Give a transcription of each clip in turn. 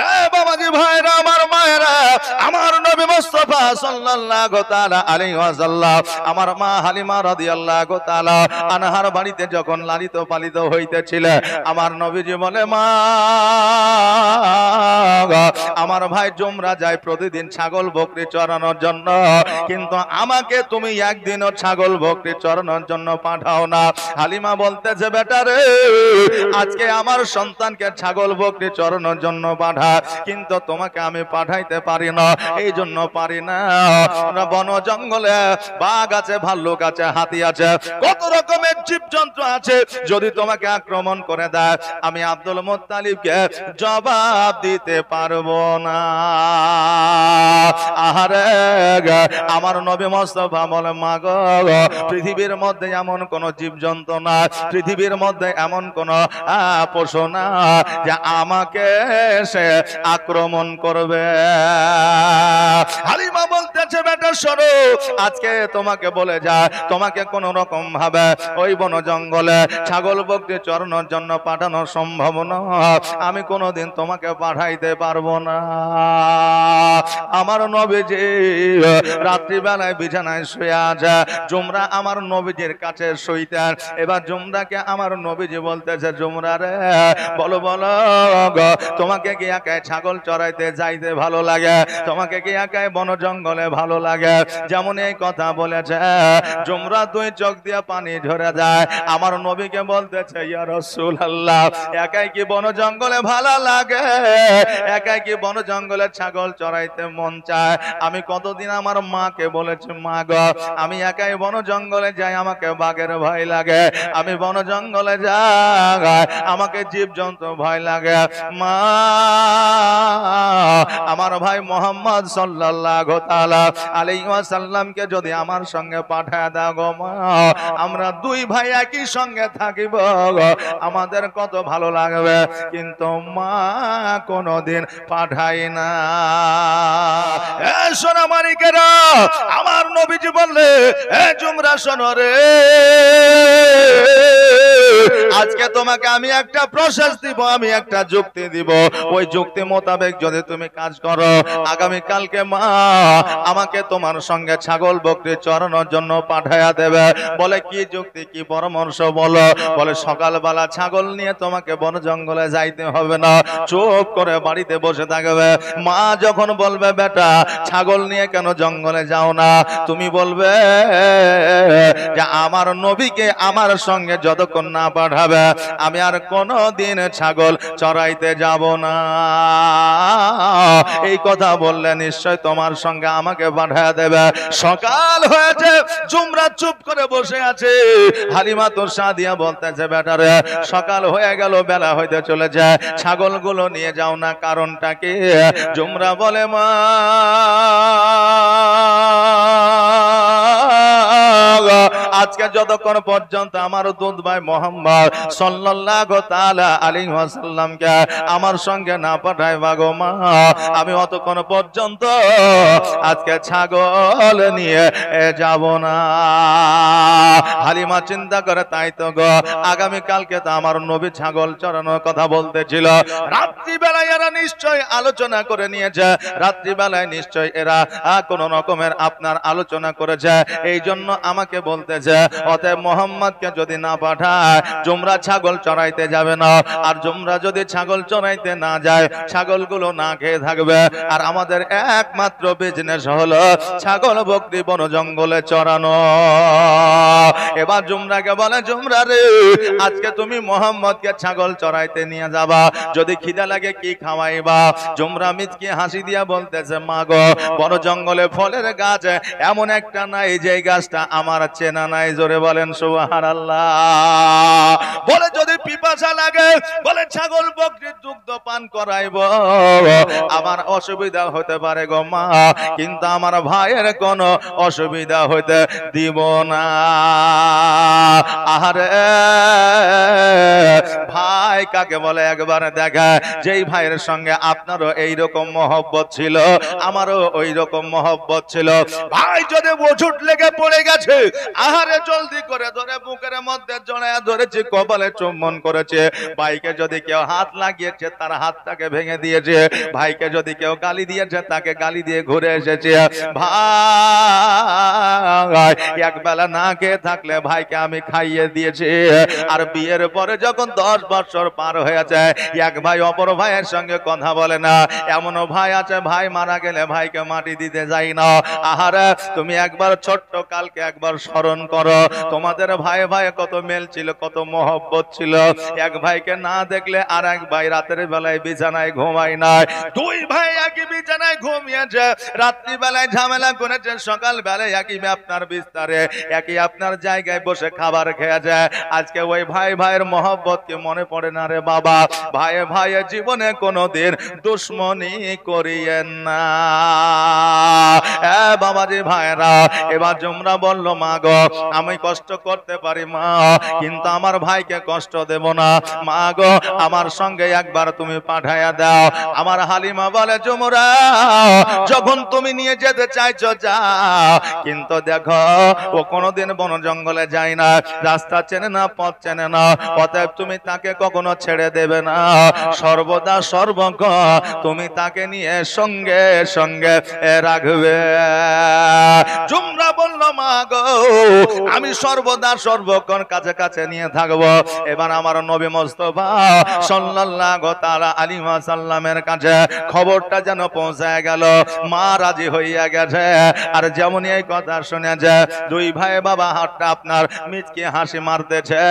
এ বাবাজি ভাইরা, আমার মায়েরা, আমার নবী মুস্তাফা সাল্লাল্লাহু তাআলা আলাইহি ওয়াসাল্লাম আমার মা হালিমা রাদিয়াল্লাহু তাআলা আনহার বাড়িতে যখন লালিত পালিত হইতেছিল, আমার নবীজি বলে, মা আমার ভাই জুমরা যায় প্রতিদিন ছাগল বকরি চরানোর জন্য, কিন্তু আমাকে তুমি একদিনও ছাগল বকরি চরানোর জন্য পাঠাও না। হালিমা বলতেছে, বেটা রে, আজকে আমার সন্তানকে ছাগল বকরি চরানোর জন্য পাঠা, কিন্তু তোমাকে আমি পাঠাইতে পারি না। এই জন্য পারি না, বন জঙ্গলে বাঘ আছে, ভাল্লুক আছে, হাতি আছে, কত রকমের জীবজন্তু আছে, যদি তোমাকে আক্রমণ করে দেয় আমি আব্দুল মুত্তালিবকে জবাব দিতে পারবো না। আহারে, আমার নবী মুস্তাফা বলে, মা গো, পৃথিবীর মধ্যে এমন কোন জীবজন্তু না, পৃথিবীর মধ্যে এমন কোন পশু না যে আমাকে সে আক্রমণ করবে। হালিমা বলতেছে, বেটা শোনো, আজকে তোমাকে বলে যায়, তোমাকে কোন রকম ভাবে ওই বন জঙ্গলে ছাগল বকরি চরানোর জন্য পাঠানো সম্ভব না, আমি কোনোদিন তোমাকে পাঠাইতে পারবো না। আমার নবীজি রাত্রিবেলায় বিছানায় শুয়ে আছে, জুমরা আমার নবীজির কাছে শুইতেন। এবার জুমরাকে আমার নবীজি বলতেছে, জুমরা রে, বলো বলো গো, তোমাকে কি একাই ছাগল চড়াইতে যাইতে ভালো লাগে? তোমাকে কি একাই বন জঙ্গলে ভালো লাগে? যেমন এই কথা বলেছে, জুমরা দুই চোখ দিয়ে পানি ঝরে যায়। আমার নবীকে বলতেছে, ইয়া রাসূলুল্লাহ, একাই কি বন জঙ্গলে ভালো লাগে? একাই কি বন জঙ্গলে ছাগল চড়াইতে মন চায়? আমি কতদিন আমার মাকে বলেছি, মা গো, আমি একাই বন জঙ্গলে যাই, আমাকে বাঘের ভয় লাগে, আমি বন জঙ্গলে যাই, আমাকে জীবজন্তু ভয় লাগে। মা, আমার ভাই মোহাম্মদ সাল্লাল্লাহু তাআলা আলাইহি ওয়াসাল্লামকে যদি আমার সঙ্গে পাঠায় দাও গো মা, আমরা দুই ভাই একই সঙ্গে থাকিব, আমাদের কত ভালো লাগবে। কিন্তু মা কোনদিন পাঠাই না। এ সোনা মানিকেরা, আমার নবীজি বললে, এ জুমরা শোনো রে, আজকে তোমাকে আমি একটা প্রসেস দিব, আমি একটা যুক্তি দিব, ওই যুক্তি মোতাবেক যদি তুমি কাজ করো, আগামী কালকে মা আমাকে তোমার সঙ্গে ছাগল বকরি চরানোর জন্য পাঠায়া দেবে। বলে, কি যুক্তি, কি পরামর্শ বলো? বলে, সকালবেলা ছাগল নিয়ে তোমাকে বন জঙ্গলে যাইতে হবে না, চুপ করে বাড়িতে বসে থাকবে। মা যখন বলবে, বেটা ছাগল নিয়ে কেন জঙ্গলে যাও না, তুমি বলবে যে আমার নবীকে আমার সঙ্গে যতক্ষণ না পাঠাবে আমি আর কোনদিন ছাগল চড়াইতে যাব না। এই কথা বললে নিশ্চয় তোমার সঙ্গে আমাকে পাঠায়া দেবে। সকাল হয়েছে, জুমরা চুপ করে বসে আছে। হালিমা তো সাদিয়া বলতেছে, বেটা রে, সকাল হয়ে গেল, বেলা হইতে চলেছে, ছাগলগুলো নিয়ে যাও না, কারণটা কি? জুমরা বলে, মা আজকে যতক্ষণ পর্যন্ত আমার দুধ ভাই মোহাম্মদ সাল্লাল্লাহু তাআলা আলাইহি ওয়াসাল্লামকে আমার সঙ্গে না পাঠাইবা গো মা, আমি অতক্ষণ পর্যন্ত আজকে ছাগল নিয়ে যাব না। হালিমা চিন্তা করে, তাই তো গো, আগামী কালকে তো আমার নবী ছাগল চড়ানোর কথা বলতেছিল। রাত্রিবেলায় এরা নিশ্চয় আলোচনা করে নিয়েছে, রাত্রিবেলায় নিশ্চয় এরা কোন রকমের আপনার আলোচনা করেছে, এই জন্য আমাকে বলতেছে, অতএব মোহাম্মদকে যদি না পাঠায় জুমরা ছাগল চড়াইতে যাবে না, আর জুমরা যদি ছাগল চড়াইতে না যায় ছাগলগুলো না খেয়ে থাকবে, আর আমাদের একমাত্র বিজনেস হলো ছাগল বকরি বন জঙ্গলে চড়ানো। এবার জুমরাকে বলে, জুমরা রে, আজকে তুমি মোহাম্মদকে ছাগল চড়াইতে নিয়ে যাবা, যদি খিদা লাগে কি খাওয়াইবা? জুমরা মিচকি হাসি দিয়া বলতেছে, মা গো, বন জঙ্গলে ফলের গাছ এমন একটা নাই যে গাছটা আমার চেনা নাই। জোরে বলেন সুবহানাল্লাহ। বলে, যদি পিপাসা লাগে, বলে ছাগল বকরির দুগ্ধ পান করাইব, আমার অসুবিধা হতে পারে গো মা, কিন্তু আমার ভাইয়ের কোনো অসুবিধা হতে দিব না। আহারে, ভাই কাকে বলে একবার দেখা, যেই ভাইয়ের সঙ্গে আপনারও এইরকম মহব্বত ছিল, আমারও ওই রকম মহব্বত ছিল। ভাই যদি ওষুধ লেগে পড়ে গেছে, আহারে আরে জলদি করে ধরে বুকের মধ্যে জড়ায়া ধরেছে, কপালে চুম্বন করেছে। ভাইকে যদি কেউ হাত লাগিয়েছে তার হাতটাকে ভেঙে দিয়েছে, ভাইকে যদি কেউ গালি দিয়েছে তাকে গালি দিয়ে ঘুরে এসেছে। ভাই এক বেলা না খেয়ে থাকলে ভাইকে আমি খাইয়ে দিয়েছি। আর বিয়ের পরে যখন 10 বছর পার হয়ে যায়, এক ভাই অপর ভাইয়ের সঙ্গে কথা বলে না। এমনও ভাই আছে, ভাই মারা গেলে ভাইকে মাটি দিতে যাই না। আহারে তুমি একবার ছোট্ট কালকে একবার স্মরণ করো, তোমাদের ভাই ভাই কত মেল ছিল, কত মহব্বত ছিল। এক ভাইকে না দেখলে আর এক ভাই রাতের বেলায় বিছানায় ঘুমায় না। দুই ভাই একই বিছানায় ঘুমিয়েছে, রাত্রি বেলায় ঝামেলা করেছে, সকাল বেলায় একই আপনার বিস্তারে একই আপনার জায়গায় বসে খাবার খেয়েছে। আজকে ওই ভাই ভাইয়ের মহব্বত কি মনে পড়ে না রে বাবা? ভাই ভাইয়ের জীবনে কোনোদিন দুশ্মনী করিয়েন না বাবাজি ভাইরা। এবার জুমরা বলল, মা গো আমি কষ্ট করতে পারি মা, কিন্তু আমার ভাইকে কষ্ট দেব না। মা গো আমার সঙ্গে একবার তুমি পাঠাইয়া দাও। আমার হালিমা বলে, জুমরা যখন তুমি নিয়ে যেতে চাইছো যাও, কিন্তু দেখো ও কোনোদিন বন জঙ্গলে যায় না, রাস্তা চেনে না, পথ চেনে না, অতএব তুমি তাকে কখনো ছেড়ে দেবে না। সর্বদা সর্বক্ষণ তুমি তাকে নিয়ে সঙ্গে সঙ্গে রাখবে। জুমরা বলল, মা গো আমি সর্বদা সর্বক্ষণ কাছে কাছে নিয়ে থাকবো। এবার আমার নবী মুস্তাফা সাল্লাল্লাহু তাআলা আলাইহি ওয়াসাল্লামের কাছে খবরটা যেন পৌঁছায় গেল। মা রাজি হইয়া গেছে। আর যেমনই এই কথা শুনেছে, দুই ভাই বাবা হাতটা আপনার মিচকে হাসি মারতেছে।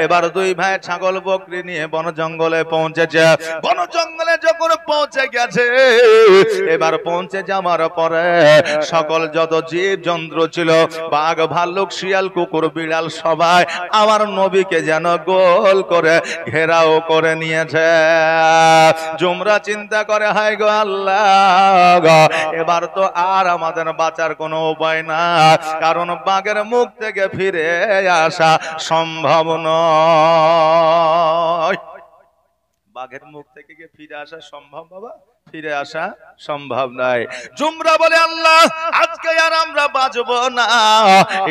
এবার দুই ভাই ছাগল বকরি নিয়ে বন জঙ্গলে পৌঁছেছে। বন জঙ্গলে যখন পৌঁছে গেছে, এবার পৌঁছে যাওয়ার পরে সকল যত জীব জন্তু ছিল, বাঘ ভাল্লুক শিয়াল কুকুর বিড়াল সবাই আমার নবীকে যেন গোল করে ঘেরাও করে নিয়েছে। জুমরা চিন্তা করে, হায় গো আল্লাহ, এবার তো আর আমাদের বাঁচার কোনো উপায় না, কারণ বাঘের মুখ থেকে ফিরে আসা সম্ভব নয়। বাঘের মুখ থেকে কি ফিরে আসা সম্ভব বাবা? ফিরে আসা সম্ভব নয়। জুমরা বলে, আল্লাহ আজকে আর আমরা বাঁচবো না।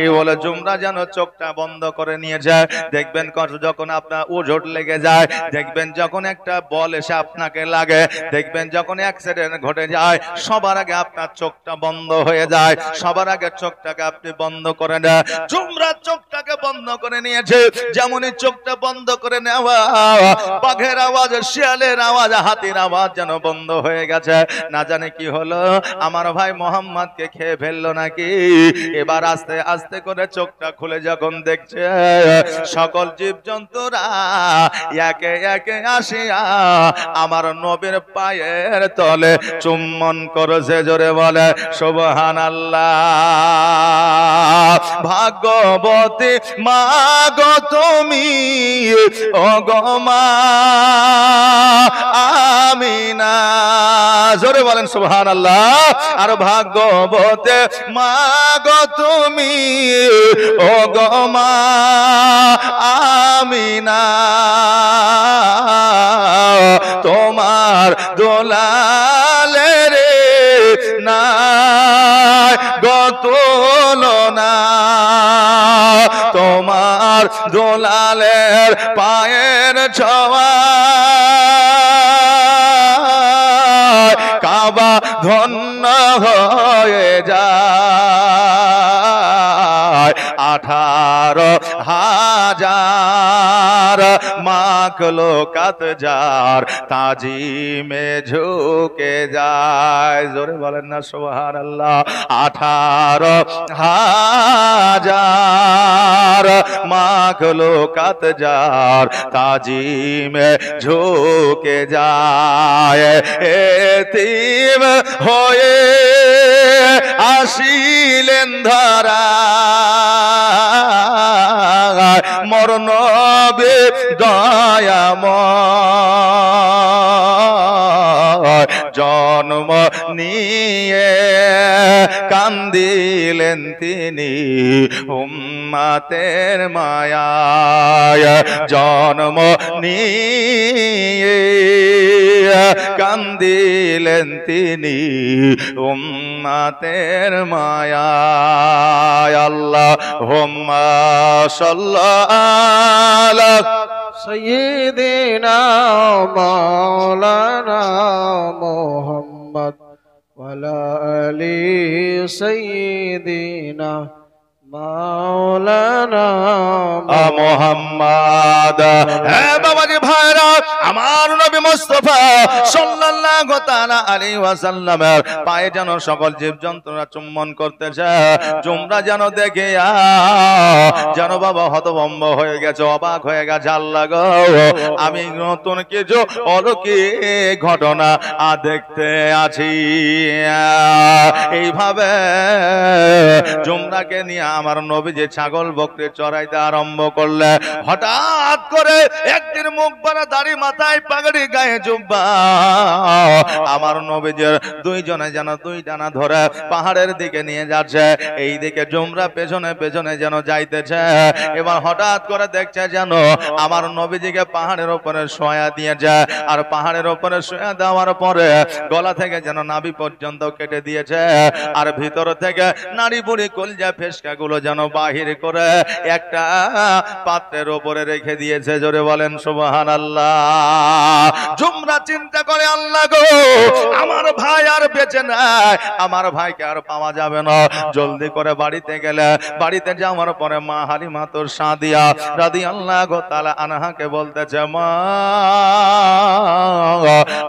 এই বলে জুমরা যেন চোখটা বন্ধ করে নিয়ে যায়। দেখবেন যখন আপনার ওঝট লেগে যায়, দেখবেন যখন একটা বল এসে আপনাকে লাগে, দেখবেন যখন অ্যাক্সিডেন্ট ঘটে যায়, সবার আগে আপনার চোখটা বন্ধ হয়ে যায়, সবার আগে চোখটাকে আপনি বন্ধ করে নেন। জুমরা চোখটাকে বন্ধ করে নিয়েছে। যেমনই চোখটা বন্ধ করে নেওয়া, বাঘের আওয়াজ, শিয়ালের আওয়াজ, হাতির আওয়াজ যেন বন্ধ হয়ে গেছে। না জানে কি হলো, আমার ভাই মোহাম্মদকে খেয়ে ফেললো নাকি। এবার আস্তে আস্তে করে চোখটা খুলে যখন দেখছে, সকল জীব জন্তুরা একে একে আসিয়া আমার নবীর পায়ের তলে চুম্বন করেছে। জোরে বলে সুবহানাল্লাহ। ভাগ্যবতী মা গো তুমি, ও গো মা আমিনা, জোরে বলেন সুবহানাল্লাহ। আর ভাগ্যবতী মা গো তুমি, ও গো মা আমিনা, তোমার দোলালের নাই গো তুলনা, তোমার দোলালের পায়ের ছোঁয়া কাবা ধন্য হয়ে যায়। 18,000 মাখলুকাত যার তাজিমে ঝুঁকে যায়। জোরে বলেন না সুবহানাল্লাহ। 18,000 মাখলুকাত যার তাজিমে ঝুঁকে যায়। এতিম হয়ে আসিলেন ধরা, মরণ দয়াময়, জন্ম নিয়ে কান্দিলেন তিনি উম্মতের মায়ায়, জন্ম নিয়ে কান্দিলেন তিনি উম্মতের মায়ায়। আল্লাহুম্মা সাল্লি سيدنا مولانا محمد وعلى آل سيدنا مولانا মোহাম্মদ। হ্যাঁ বাবাজি ভাইরা, আমার নবী মুস্তাফা সাল্লাল্লাহু তাআলা আলাইহি ওয়াসাল্লামের পায়ে যেন সকল জীবজন্তুরা চুম্বন করতেছে। তোমরা যেন দেখে যেন বাবা হতভম্ব হয়ে গেছে, অবাক হয়ে গেছে। আল্লাহ গো, আমি নতুন কিছু অলৌকিক ঘটনা দেখতে আছি। এইভাবে জুমরাকে নিয়ে আমার নবী যে ছাগল বকরি চড়াইতে আরম্ভ করলে, হঠাৎ করে একদিন মুখ বাড়া, দাড়ি মাথায় পাগড়ি, গায়ে জুব্বা, আমার নবীজের দুইজনে যেন দুই ডানা ধরে পাহাড়ের দিকে নিয়ে যাচ্ছে। এই দিকে জুমরা পেছনে পেছনে যেন যাইতেছে। এবার হঠাৎ করে দেখছে যেন আমার নবীজিকে পাহাড়ের উপরে শোয়া দিয়েছে, আর পাহাড়ের উপরে শোয়া দেওয়ার পরে গলা থেকে যেন নাভি পর্যন্ত কেটে দিয়েছে, আর ভিতর থেকে নাড়ি বুড়ি কলজা ফেসকা গুলো যেন বাহির করে একটা পাত্রের উপরে রেখে দিয়েছে। জোরে বলেন সুবহানাল্লাহ। জুমরা চিন্তা করে, আল্লাহ গো, আমার ভাই আর বেঁচে নাই, আমার ভাইকে আর পাওয়া যাবে না। জলদি করে বাড়িতে গেলে, বাড়িতে যাওয়ার পরে মা হালিমা তোর সাদিয়া রাদিয়াল্লাহু তাআলা আনহাকে বলতেছে, মা,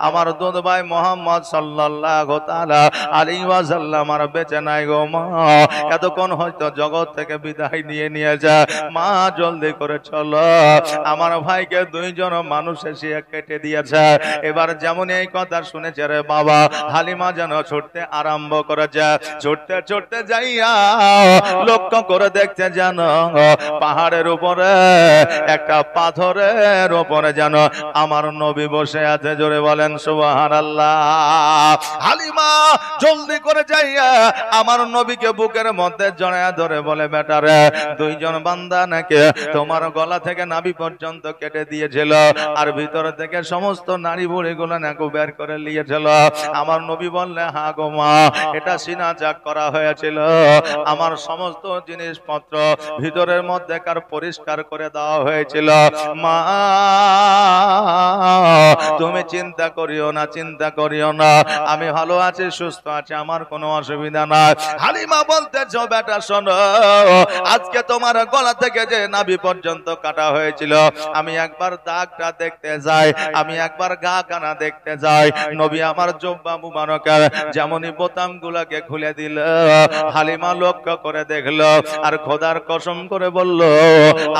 আমার দুধ ভাই মোহাম্মদ সাল্লাল্লাহু তাআলা আলাইহি ওয়াসাল্লাম আর বেঁচে নাই গো মা, এতক্ষণ হয়তো জগৎ থেকে বিদায় নিয়ে নিয়েছে। মা জলদি করে চলো, আমার ভাইকে দুইজন মানুষ এসে কেটে দিয়েছে। এবার যেমন এই কথা শুনেছে রে বাবা, হালিমা যেন ছুটতে আরম্ভ করেছে। ছুটতে ছুটতে যাইয়া লক্ষ্য করে দেখতে যেন পাহাড়ের উপরে একটা পাথরের উপরে যেন আমার নবী বসে আছে। জোরে বলেন সুবহানাল্লাহ। হালিমা জলদি করে যাইয়া আমার নবীকে বুকের মধ্যে জড়ায়া ধরে বলে, বেটারে, দুইজন বান্দা নাকি তোমার গলা থেকে নাভি পর্যন্ত কেটে দিয়েছিল, আর ভিতর থেকে সমস্ত নাড়ি বুড়ি গুলো নাকি বের করে নিয়েছিল। আমার নবী বললে, হ্যাঁ গো মা, এটা সিনা চাক করা হয়েছিল, আমার সমস্ত জিনিসপত্র ভিতরের মধ্যে কার পরিষ্কার করে দেওয়া হয়েছিল। মা, তুমি চিন্তা করিও না, চিন্তা করিও না, আমি ভালো আছি, সুস্থ আছি, আমার কোনো অসুবিধা নাই। হালিমা বলতেছ, বেটা শোনো, আজকে তোমার গলা থেকে যে নাভি পর্যন্ত কাটা হয়েছিল, আমি একবার দাগটা দেখতে যাই, আমি একবার গা কানা দেখতে যাই। নবী আমার জুব্বা মুবারকের যেমনই বোতাম গুলাকে খুলে দিল, হালিমা লক্ষ্য করে দেখলো, আর খোদার কসম করে বলল,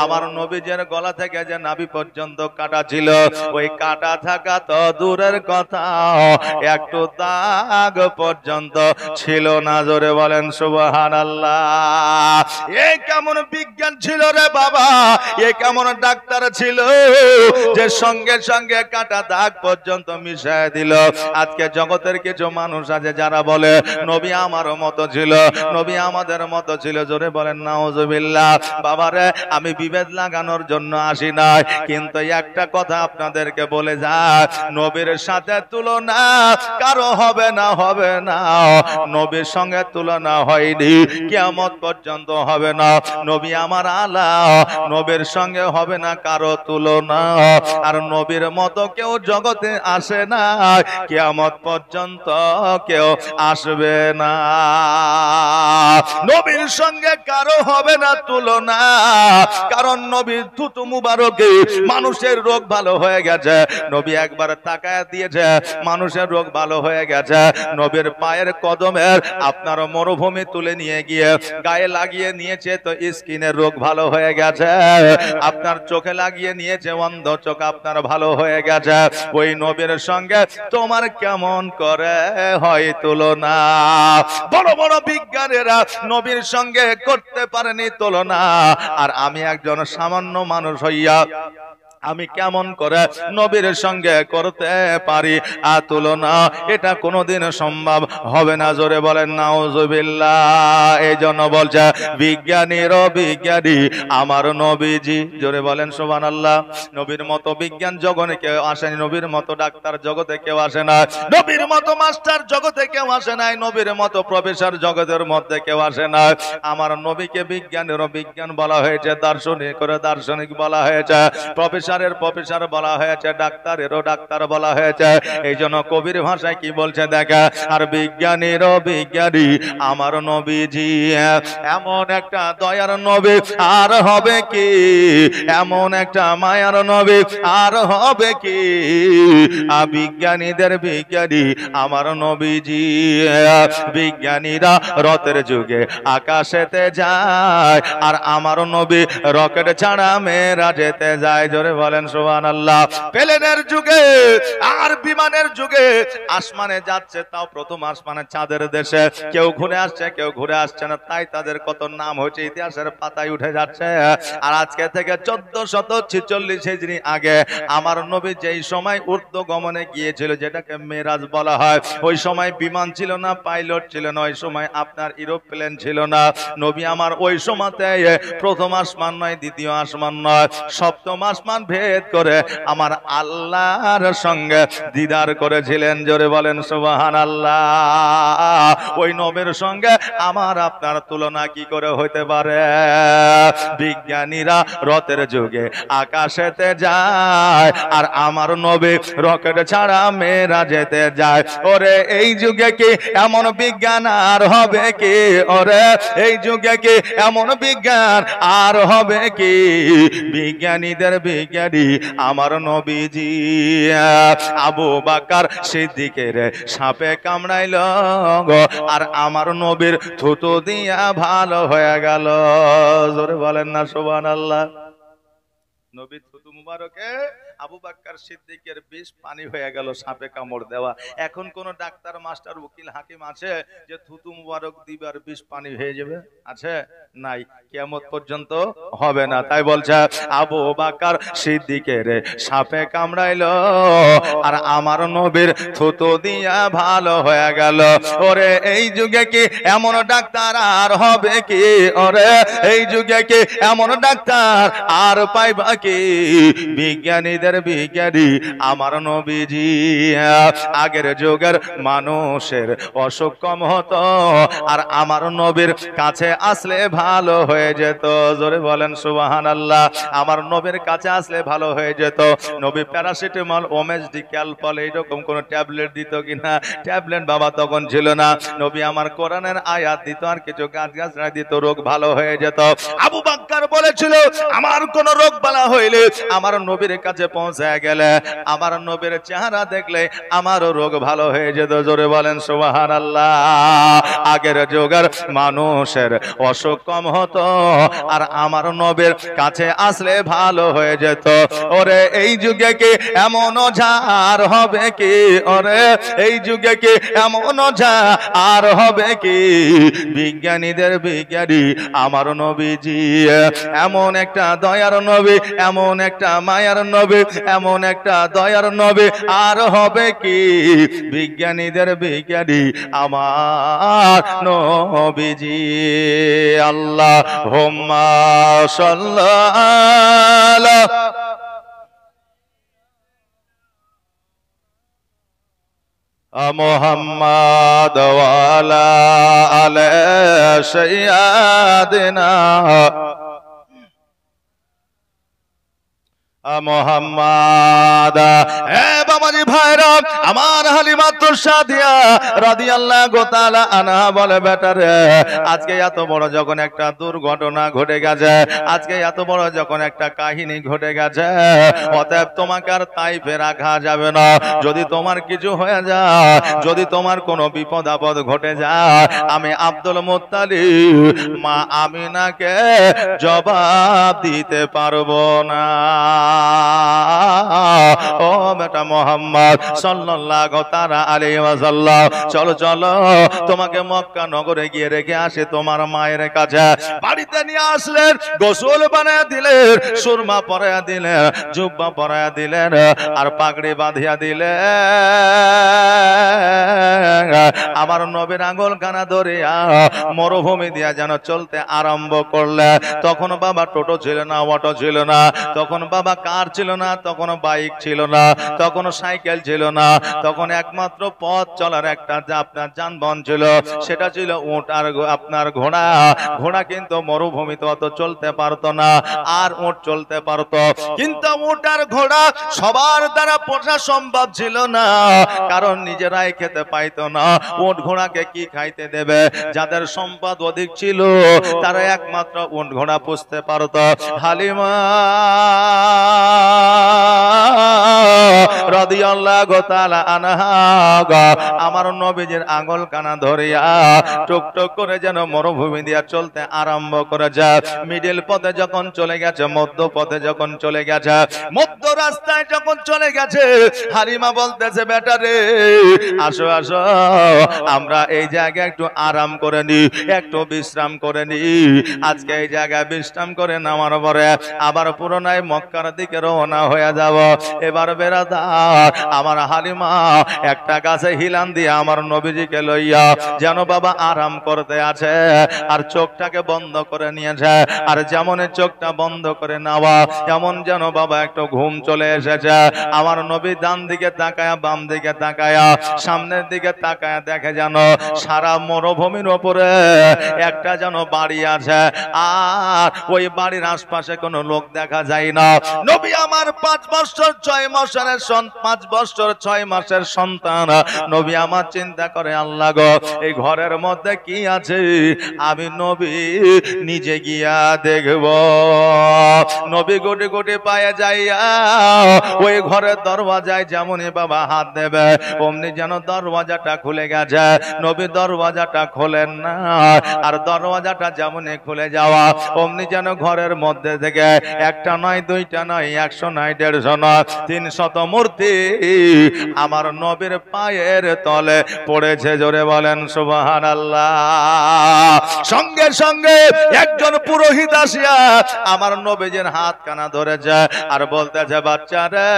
আমার নবীজের গলা থেকে যে নাভি পর্যন্ত কাটা ছিল, ওই কাটা থাকা তো দূরের কথা, একটু দাগ পর্যন্ত ছিল না। জোরে বলেন সুবহানাল্লাহ। এই কেমন বিজ্ঞান ছিল রে বাবা, এ কেমন ডাক্তার ছিল যে সঙ্গে সঙ্গে কাটা দাগ পর্যন্ত মিশায় দিল। আজকে জগতের কিছু মানুষ আছে যারা বলে, নবী আমারও মতো ছিল, নবী আমাদের মতো ছিল। জোরে বলেন নাউজুবিল্লাহ। বাবারে, আমি বিভেদ লাগানোর জন্য আসি নাই, কিন্তু একটা কথা আপনাদেরকে বলে যায়, নবীর সাথে তুলনা কারো হবে না, হবে না। নবীর সঙ্গে তুলনা হয়নি, কিয়ামত পর্যন্ত হবে না। নবী আমার আলা, নবীর সঙ্গে হবে না কারো তুলনা। আর নবীর মতো কেউ জগতে আসে না, কিয়ামত পর্যন্ত কেউ আসবে না। নবীর সঙ্গে কারো হবে না তুলনা, কারণ নবীর থুতু মুবারকে মানুষের রোগ ভালো হয়ে গেছে। নবী একবার তাকায় দিয়েছে, মানুষের রোগ ভালো হয়ে গেছে। নবীর পায়ের কদমের আপনার মরুভূমি তুলে নিয়ে গিয়ে গায়ে লাগিয়ে নিয়েছে, তো স্কিনের রোগ ভালো হয়ে গেছে। আপনার চোখে লাগিয়ে নিয়েছে, অন্ধ চোখ আপনার ভালো হয়ে গেছে। ওই নবীর সঙ্গে তোমার কেমন করে হয় তুলনা? বড় বড় বিজ্ঞানীরা নবীর সঙ্গে করতে পারেনি তুলনা, আর আমি একজন সামান্য মানুষ হইয়া আমি কেমন করে নবীর সঙ্গে করতে পারি তুলনা, এটা কোনোদিন সম্ভব হবে না। জোরে বলেন নাউজুবিল্লাহ। এই জন্য বলছে বিজ্ঞানীর বিজ্ঞানী আমার নবীজি। জোরে বলেন সুবহানাল্লাহ। নবীর মতো বিজ্ঞান জগতে কেউ আসেনি, নবীর মতো ডাক্তার জগতে কেউ আসে না, নবীর মতো মাস্টার জগতে কেউ আসে নাই, নবীর মতো প্রফেসর জগতের মধ্যে কেউ আসে না। আমার নবীকে বিজ্ঞানেরও বিজ্ঞান বলা হয়েছে, দার্শনিকেরও দার্শনিক বলা হয়েছে, প্রফেসরের প্রফেসর বলা হয়েছে, ডাক্তারেরও ডাক্তার বলা হয়েছে। এই জন্য কবির ভাষায় কি বলছে দেখা, আর বিজ্ঞানীরও বিজ্ঞানী আমার নবীজি। এমন একটা দয়ার নবী আর হবে কি, এমন একটা মায়ার নবী আর হবে কি, বিজ্ঞানীদের বিজ্ঞানী আমার নবীজি। বিজ্ঞানীরা রথের যুগে আকাশেতে যায়, আর আমার নবী রকেট ছাড়া মেয়েরা যেতে যায়। জোরে বলেন সুবহানাল্লাহ। প্লেনের যুগে আর বিমানের যুগে আসমানে যাচ্ছে, তাও প্রথম আসমানে চাঁদের দেশে, কেউ ঘুরে আসছে কেউ ঘুরে আসছে না, তাই তাদের কত নাম হয়েছে ইতিহাসের পাতায় উঠে যাচ্ছে। আর আজকে থেকে 1446 হিজরি আগে আমার নবী যেই সময় ঊর্ধ্ব গমনে গিয়েছিল, যেটাকে মেরাজ বলা হয়, ওই সময় বিমান ছিল না, পাইলট ছিল না, ওই সময় আপনার এরোপ্লেন ছিল না। নবী আমার ওই সময়তে প্রথম আসমান নয়, দ্বিতীয় আসমান নয়, সপ্তম আসমান ভেদ করে আমার আল্লাহর সঙ্গে দিদার করেছিলেন। জোরে বলেন সুবহানাল্লাহ। ওই নবীর সঙ্গে আমার আপনার তুলনা কি করে হইতে পারে? বিজ্ঞানীরা রথের যুগে আকাশেতে যায়, আর আমার নবী রকেট ছাড়া মেয়েরা যেতে যায়। ওরে এই যুগে কি এমন বিজ্ঞান আর হবে কি? ওরে এই যুগে কি এমন বিজ্ঞান আর হবে কি? বিজ্ঞানীদের বিজ্ঞানী আমার নবীজি। আবু বকর সিদ্দিকের সাপে কামড়াইল, আর আমার নবীর থুতু দিয়া ভালো হয়ে গেল। জোরে বলেন না সুবহানাল্লাহ। নবীর থুতু মুবারকে আবু বকর সিদ্দিকের বিষ পানি হয়ে গেল, সাপে কামড় দেওয়া। এখন কোন ডাক্তার মাস্টার উকিল হাকিম আছে যে থুতু মুবারক দিবার বিষ পানি হয়ে যাবে? আছে? নাই, কিয়ামত পর্যন্ত হবে না। তাই বলছে আবু বকর সিদ্দিকের সাপে কামড়াইলো, আর আমার নবীর থুতু দিয়া ভালো হয়ে গেল। ওরে এই যুগে কি এমন ডাক্তার আর হবে কি? ওরে এই যুগে কি এমন ডাক্তার আর পাইবা কি? বিজ্ঞানীদের বিজ্ঞানী আমার নবীজি। আগের যুগের মানুষের অসুখ কম হতো, আর আমার নবীর কাছে আসলে ভালো হয়ে যেত। জোরে বলেন সুবহানাল্লাহ। আমার নবীর কাছে আসলে ভালো হয়ে যেত। নবী প্যারাসিটামল, ওমেজডি, ক্যালপল এইরকম কোন ট্যাবলেট দিত কিনা? ট্যাবলেট বাবা তখন ছিল না। নবী আমার কোরআনের আয়াত দিত, আর কিছু গাছগাছড়া দিত, রোগ ভালো হয়ে যেত। আবু বকর বলেছিল আমার কোন রোগ বালা হইলে আমার নবীর কাছে পৌঁছায় গেলে, আমার নবীর চেহারা দেখলে আমারও রোগ ভালো হয়ে যেত। জোরে বলেন সুবহানাল্লাহ। আগের যুগের মানুষের অসুখ কম হতো, আর আমার নবীর কাছে আসলে ভালো হয়ে যেত। ওরে এই যুগে কি এমন ঝাড় হবে কি? ওরে এই যুগে কি এমন ঝাড় আর হবে কি? বিজ্ঞানীদের বিজ্ঞানী আমার নবীজি। এমন একটা দয়ার নবী, এমন একটা মায়ার নবী, এমন একটা দয়ার নবী আর হবে কি? বিজ্ঞানীদের বিজ্ঞানী আমার নবীজি। আল্লাহুম্মা সাল্লি মুহাম্মাদ ওয়া আলা আলি সাইয়্যিদিনা মোহাম্মদ। বাবাজি ভাইরা আমার, হালিমাতুস সাদিয়া রাদিয়াল্লাহু তাআলা আনহা বলে, বেটারে আজকে এত বড় যখন একটা দুর্ঘটনা ঘটে গেছে, আজকে এত বড় যখন একটা কাহিনী ঘটে গেছে, অতএব তোমাকে আর তাইফে রাখা যাবে না। যদি তোমার কিছু হয়ে যায়, যদি তোমার কোনো বিপদ আপদ ঘটে যায়, আমি আব্দুল মুত্তালিব মা আমিনাকে জবাব দিতে পারবো না। ও বেটা মুহাম্মদ সাল্লাল্লাহু তাআলা আলাইহি ওয়াসাল্লাম, চলো চলো তোমাকে মক্কা নগরে গিয়ে রেখে আসে তোমার মায়ের কাছে। বাড়িতে নিয়ে আসলেন, গোসল বানায়া দিলেন, সুরমা পরায়া দিলেন, জুব্বা পরায়া দিলেন, আর পাগড়ি বাঁধিয়া দিলেন। আমার নবীর আঙ্গুল কানা ধরিয়া মরুভূমি দিয়া যেন চলতে আরম্ভ করলে। তখন বাবা টোটো ছিল না, অটো ছিল না, তখন বাবা কার ছিল না, তখন বাইক ছিল না, তখন সাইকেল ছিল না, তখন একমাত্র পথ চলার একটা আপনার যানবাহন ছিল, সেটা ছিল উট আর আপনার ঘোড়া। ঘোড়া কিন্তু মরুভূমিতে অত চলতে পারতো না, আর উট চলতে পারতো, কিন্তু উট আর ঘোড়া সবার দ্বারা পোষা সম্ভব ছিল না, কারণ নিজেরাই খেতে পাইতো না। উট ঘোড়াকে কি খাইতে দেবে? যাদের সম্পদ অধিক ছিল তারা একমাত্র উট ঘোড়া পুষতে পারতো। হালিমা রাদিয়াল্লাহু তাআলা আনহা আমার নবীজির আঙ্গুল কানা ধরিয়া টুকটুক করে যেন মরুভূমি দিয়া চলতে আরম্ভ করেছে। মিডল পথে যখন চলে গেছে, মধ্য পথে যখন চলে গেছে, মধ্য রাস্তায় যখন চলে গেছে, হালিমা বলতেছে, বেটা রে আসো আসো, আমরা এই জায়গায় একটু আরাম করে নি, একটু বিশ্রাম করে নি। আজকে এই জায়গায় বিশ্রাম করে নামার পরে আবার পুরোনায় মক্কার দিকে রওনা হয়ে যাব। এবার বেরাদার আমার হালিমা একটা গাছে হিলান দিয়ে আমার নবীজিকে লইয়া যেন বাবা আরাম করতে আছে, আর চোখটাকে বন্ধ করে নিয়েছে। আর যেমন চোখটা বন্ধ করে নেওয়া, এমন যেন বাবা একটু ঘুম চলে এসেছে। আমার নবী ডান দিকে তাকায়া, বাম দিকে তাকায়া, সামনের দিকে তাকায়া দেখে যেন সারা মরুভূমির ওপরে একটা যেন বাড়ি আছে, আর ওই বাড়ির আশপাশে কোনো লোক দেখা যায় না। নবী আমার 5 বছর 6 মাসের 5 বছর 6 মাসের সন্তান। নবী আমার চিন্তা করে, আল্লাহ গো, এই ঘরের মধ্যে কি আছে আমি নবী নিজে গিয়া দেখব। নবী গুটি গুটি পায়ে যাইয়া ওই ঘরের দরওয়াজায় যেমনই বাবা হাত দেবে, অমনি যেন দরওয়াজাটা খুলে গেছে। নবী দরওয়াজাটা খোলেন না, আর দরওয়াজাটা যেমনই খুলে যাওয়া, অমনি যেন ঘরের মধ্যে থেকে একটা নয়, দুইটা নয়, 100 নয়, 150 নয়, 300 মূর্তি আমার নবীর পায়ের তলে পড়েছে। জোরে বলেন সুবহানাল্লাহ। সঙ্গে সঙ্গে একজন পুরোহিত আসিয়া আমার নবীজির হাত কানা ধরেছে আর বলতেছে, বাচ্চা রে,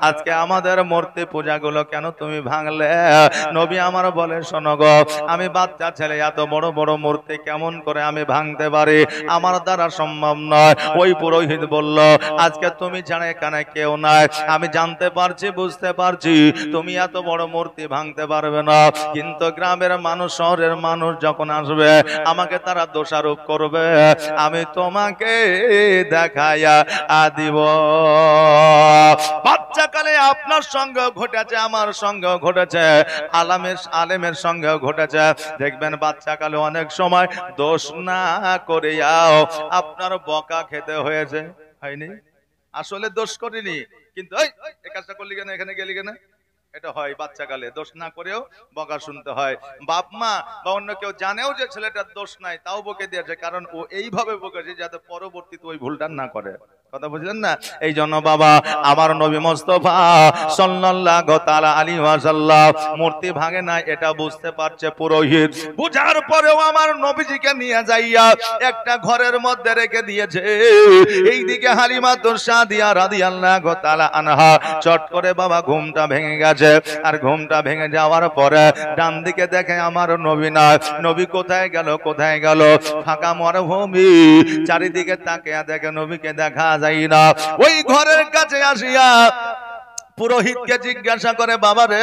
আজকে আমাদের মূর্তি পূজাগুলো কেন তুমি ভাঙলে? নবী আমার বলে, শোনো গো, আমি বাচ্চা ছেলে, এত বড় বড় মূর্তি কেমন করে আমি ভাঙতে পারি? আমার দ্বারা সম্ভব নয়। ওই পুরোহিত বলল, আজকে তুমি ছাড়া এখানে কেউ নাই, আমি জানতে পারছি, বুঝতে পারছি তুমি এত বড় মূর্তি ভাঙতে পারবে না, কিন্তু গ্রামের মানুষ, শহরের মানুষ যখন আসবে আমাকে তারা দোষারোপ করবে, আমি তোমাকে দেখাইয়া দিব। বাচ্চাকালে আপনার সঙ্গে ঘটেছে, আমার সঙ্গে ঘটেছে, আলেমের সঙ্গে ঘটেছে। দেখবেন বাচ্চাকালে অনেক সময় দোষ না করিয়াও আপনার বকা খেতে হয়েছে, হয়নি? আসলে দোষ করিনি, কিন্তু এই কাজটা করলি কেন, এখানে গেলি কেন, এটা হয় বাচ্চাকালে। দোষ না করেও বকা শুনতে হয়। বাপ মা বা অন্য কেউ জানেও যে ছেলেটার দোষ নাই, তাও বকে দিয়েছে, কারণ ও এইভাবে বকেছে যাতে পরবর্তীতে ওই ভুলটা না করে। কথা বুঝলেন না? এই জন্য বাবা আমার নবী মুস্তাফা সাল্লাল্লাহু তাআলা আলাইহি ওয়াসাল্লাম মূর্তি ভাঙে না, এটা বুঝতে পারছে পুরোহিত। বুঝার পরেও আমার নবীজিকে নিয়ে যাইয়া একটা ঘরের মধ্যে রেখে দিয়েছে। এইদিকে হালিমাতুস সাদিয়া রাদিয়াল্লাহু তাআলা আনহা চট করে বাবা ঘুমটা ভেঙে গেছে, আর ঘুমটা ভেঙে যাওয়ার পরে ডান দিকে দেখে আমার নবী না। নবী কোথায় গেল, কোথায় গেল? ফাঁকা মরুভূমি, চারিদিকে তাকিয়ে দেখে নবীকে দেখা যায় না। ওই ঘরের কাছে আসিয়া পুরোহিতকে জিজ্ঞাসা করে, বাবা রে,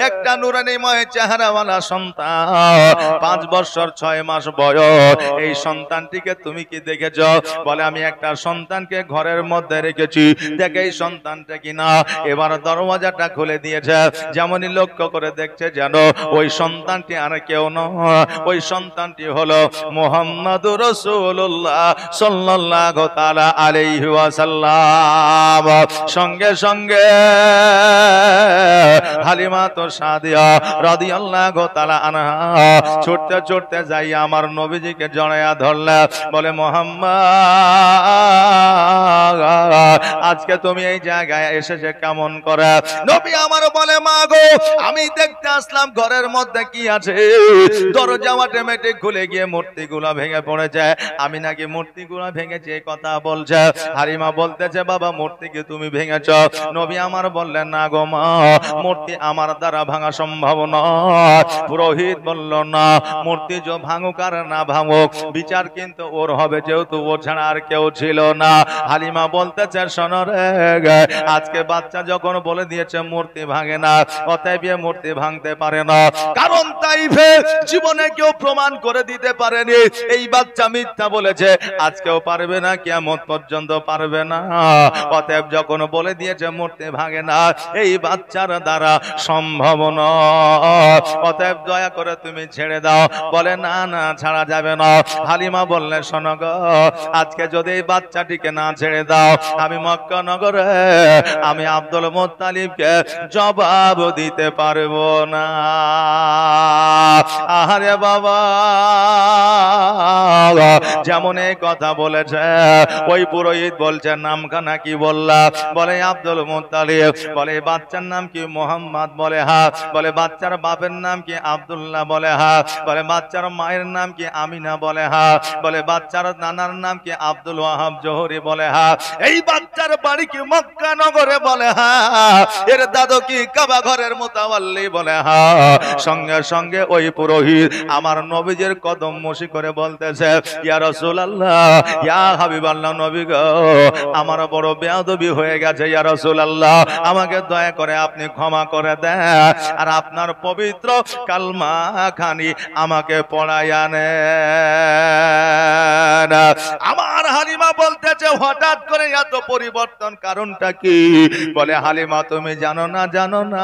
একটা নুরানিময় চেহারাওয়ালা সন্তান, 5 বছর 6 মাস বয়স, এই সন্তানটিকে তুমি কি দেখেছ? বলে, আমি একটা সন্তানকে ঘরের মধ্যে রেখেছি, দেখে এই সন্তানটা কিনা। এবার দরওয়াজাটা খুলে দিয়েছে, যেমনই লক্ষ্য করে দেখছে যেন ওই সন্তানটি আর কেউ নয়, ওই সন্তানটি হলো মুহাম্মাদুর রাসূলুল্লাহ সাল্লাল্লাহু তাআলা আলাইহি ওয়াসাল্লাম। সঙ্গে সঙ্গে হালিমা তো সাদিয়া রাদিয়াল্লাহু তাআলা আনহা ছুটতে ছুটতে যাই আমার নবীজিকে জড়ায়া ধরলা, বলে মুহাম্মদ আজকে তুমি এই জায়গায় এসেছে কেমন করে? নবী আমার বলে, মা গো আমি দেখতে আসলাম ঘরের মধ্যে কি আছে। দরজা অটোমেটিক খুলে গিয়ে মূর্তিগুলো ভেঙে পড়েছে। আমি নাকি মূর্তিগুলো ভেঙেছি এই কথা বলছে। হালিমা বলতেছে, বাবা মূর্তি কি তুমি ভেঙেছ? নবী আমার বললেন, না গো মা, মূর্তি আমার দ্বারা ভাঙা সম্ভব নয়। পুরোহিত বলল, না, মূর্তি যে ভাঙুক আর না ভাঙুক বিচার কিন্তু ওর হবে, যেহেতু ও ছাড়া আর কেউ ছিল না। হালিমা বলতেছে, শোনো রে, আজকে বাচ্চা যখন বলে দিয়েছে মূর্তি ভাঙে না, অতএব মূর্তি ভাঙতে পারে না। কারণ তাইফে জীবনে কেউ প্রমাণ করে দিতে পারেনি এই বাচ্চা মিথ্যা বলেছে, আজকেও পারবে না, কিয়ামত পর্যন্ত পারবে না। অতএব যখন বলে দিয়েছে মূর্তি ভাঙে না, এই বাচ্চার দ্বারা সম্ভব নয়। অতএব দয়া করে তুমি ছেড়ে দাও। বলে, না না, ছাড়া যাবে না। হালিমা বললেন, শোনো গো, আজকে যদি এই বাচ্চাটিকে না ছেড়ে দাও, আমি মক্কা নগরে আমি আব্দুল মুত্তালিবকে জবাব দিতে পারবো না। আরে বাবা, যেমন এই কথা বলেছে, ওই পুরোহিত বলছে, নামখানা কি বললা? বলে আব্দুল মুত্তালিব। বলে বাচ্চার নাম কি? মোহাম্মদ। বলে হ্যাঁ। বলে বাচ্চার বাপের নাম কি? আব্দুল্লাহ। বলে হ্যাঁ। বলে বাচ্চার মায়ের নাম কি? আমিনা। বলে হ্যাঁ। বলে বাচ্চার নানার নাম কি? আব্দুল ওয়াহাব জোহরি। বলে হ্যাঁ। এই বাচ্চার বাড়ি কি মক্কা নগরে? বলে হ্যাঁ। এর দাদু কি কাবা ঘরের মুতাওয়াল্লি? বলে হ্যাঁ। সঙ্গে সঙ্গে ওই পুরোহিত আমার নবীজির কদম মসি করে বলতেছে, ইয়া রাসূলুল্লাহ, ইয়া হাবিবাল্লাহ, নবী গো, আমার বড় বেয়াদবি হয়ে গেছে, ইয়া রাসূলুল্লাহ, আমাকে দয়া করে আপনি ক্ষমা করে দেন, আর আপনার পবিত্র কালমা খানি আমাকে পড়াইয়া নেন। আমার হালিমা বলতেছে, হঠাৎ করে এত পরিবর্তন, কারণটা কি? বলে, হালিমা তুমি জানো না, জানো না,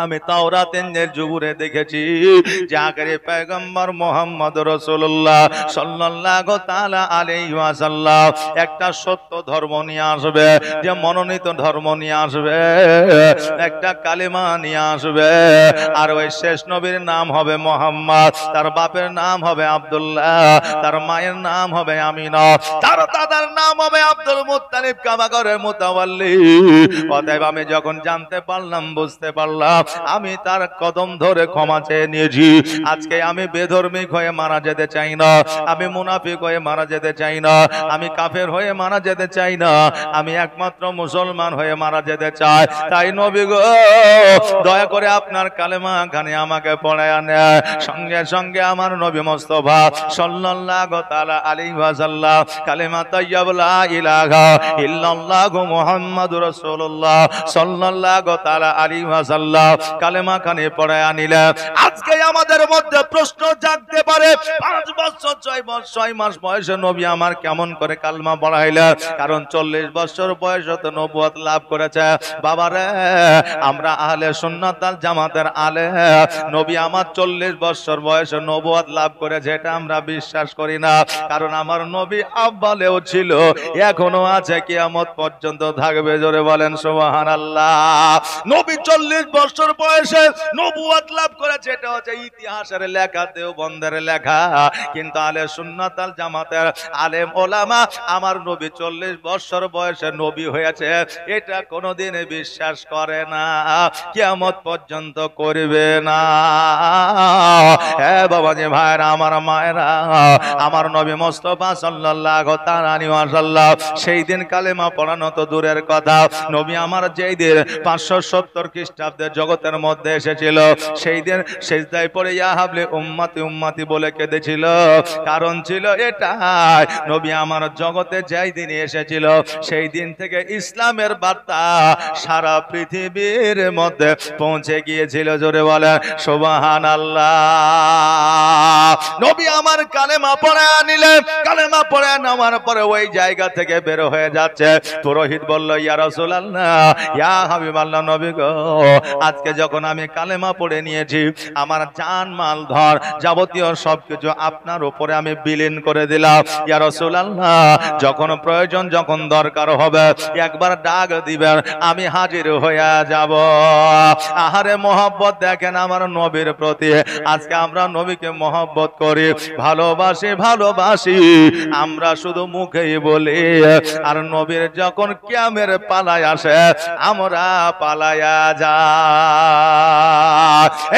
আমি তাওরাতের জুবুরে দেখেছি যে আখেরি পয়গম্বর মুহাম্মদ রাসূলুল্লাহ সাল্লাল্লাহু তাআলা আলাইহি ওয়াসাল্লাম একটা সত্য ধর্ম নিয়ে আসবে, যে মনোনীত ধর্ম নিয়ে আসবে, একটা কালেমা নিয়ে আসবে, আর ওই শেষ নবীর নাম হবে মুহাম্মদ, তার বাপের নাম হবে আব্দুল্লাহ, তার মায়ের নাম হবে আমিনা, তার দাদার নাম হবে আব্দুল মুত্তালিব, কাবা ঘরের মুতাওয়াল্লি। অতএব আমি যখন জানতে পারলাম, বুঝতে পারলাম, আমি তার কদম ধরে ক্ষমা চেয়ে নিয়েছি। আজকে আমি বেধর্মিক হয়ে মারা যেতে চাই না, আমি মুনাফিক হয়ে মারা যেতে চাই না, আমি কাফের হয়ে মারা যেতে চাই না, আমি একমাত্র মুসলমান হয়ে মারা যেতে চাই। তাই নবী গো, দয়া করে আপনার কালেমা খানি আমাকে পড়ায়া নেয়। সঙ্গে সঙ্গে আমার নবী মুস্তাফা সাল্লাল্লাহু তাআলা আলাইহি ওয়াসাল্লাম কালেমা তাইয়্যিবা লা ইলাহা ইল্লাল্লাহু মুহাম্মাদুর রাসূলুল্লাহ সাল্লাল্লাহু তাআলা আলাইহি ওয়াসাল্লাম কালেমা খানি পড়ায়া নিলেন। আজকে আমাদের মধ্যে প্রশ্ন জাগতে পারে, 5 বছর 6 মাস বয়সে নবী আমার কেমন করে কালেমা পড়াইলেন? কারণ 40 বছর বয়সে তো নবুয়ত লাভ করেছে। বাবারে, আমরা আহলে সুন্নাত ওয়াল জামাতের আলে, নবী আমার 40 বছর বয়সে নবুয়ত লাভ করেছে, এটা আমরা বিশ্বাস করি না। কারণ আমার নবী আব্বালেও ছিল, এখনো আছে, কিয়ামত পর্যন্ত থাকবে। জোরে বলেন সুবহানাল্লাহ। নবী 40 বছর বয়সে নবুয়ত লাভ করেছে, এটা হচ্ছে ইতিহাসের লেখা, দেওবন্দের লেখা। কিন্তু আহলে সুন্নাত ওয়াল জামাতের আলেম ওলামা আমার নবী 40 বছর বয়সে নবী হয়েছে, এটা কোনোদিন বিশ্বাস করে না, কিয়ামত পর্যন্ত করবে না। হ্যাঁ বাবাজি, ভাইরা, আমার মায়েরা, আমার নবী মুস্তাফা সাল্লাল্লাহু তাআলা আলাইহি ওয়াসাল্লাম সেই দিন কালেমা পড়ানো তো দূরের কথা, নবী আমার যেই দিন 570 খ্রিস্টাব্দে জগতের মধ্যে এসেছিল, সেই দিন সিজদায় পড়ে ইয়া হাবলি উম্মতি উম্মতি বলে কেঁদেছিল। কারণ ছিল এটাই, নবী আমার জগতে যেই দিন এসেছিল, সেই দিন থেকে ইসলামের বার্তা সারা পৃথিবীর মধ্যে পৌঁছে গিয়েছিল। জোরে বলেন সুবহানাল্লাহ। নবী আমার কালেমা পড়ে নিলেন, কালেমা পড়ে নামার পরে ওই জায়গা থেকে বের হয়ে যাচ্ছে। পুরোহিত বলল, ইয়া রাসূলুল্লাহ, ইয়া হাবিবাল্লাহ, নবী গো, আজকে আজকে যখন আমি কালেমা পড়ে নিয়েছি, আমার জান মাল ধর যাবতীয় সবকিছু আপনার উপরে আমি বিলীন করে দিলাম। ইয়া রাসূলুল্লাহ, যখন প্রয়োজন, যখন দরকার হবে একবার ডাক দিবেন, আমি হাজির হয়ে যাব। আহারে মহব্বত দেখেন আমার নবীর প্রতি। আজকে আমরা নবীকে মহব্বত করি, ভালোবাসি আমরা শুধু মুখেই বলি, আর নবীর যখন কিয়ামের পালায় আসে আমরা পালায়া যা।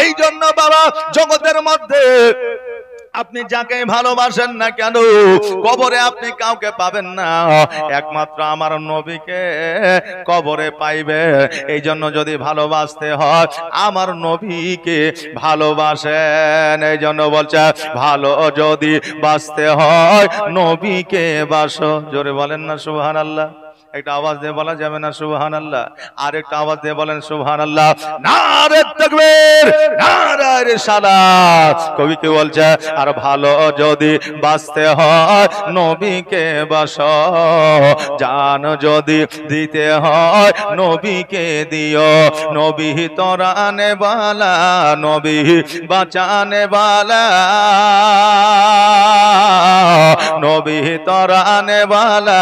এই জন্য বাবা, জগতের মধ্যে আপনি যাকে ভালোবাসেন না কেন, কবরে আপনি কাউকে পাবেন না, একমাত্র আমার নবীকে কবরে পাইবে। এই জন্য যদি ভালোবাসতে হয় আমার নবীকে ভালোবাসেন। এই জন্য বলছে ভালো যদি বাসতে হয় নবীকে বাসো। জোরে বলেন না সুবহানাল্লাহ। একটা আওয়াজ দিয়ে বলা যাবে না সুবহানাল্লাহ? আর একটা আওয়াজ দিয়ে বলেন সুবহানাল্লাহ। নারে তাকবীর, নারে রিসালাত। কবি কি বলছে? আর ভালো যদি বাঁচতে হয় নবীকে বাসো, জান যদি দিতে হয় নবীকে দিও। নবী তরানে বালা, নবী বাঁচানে বালা, নবী তরানে বালা,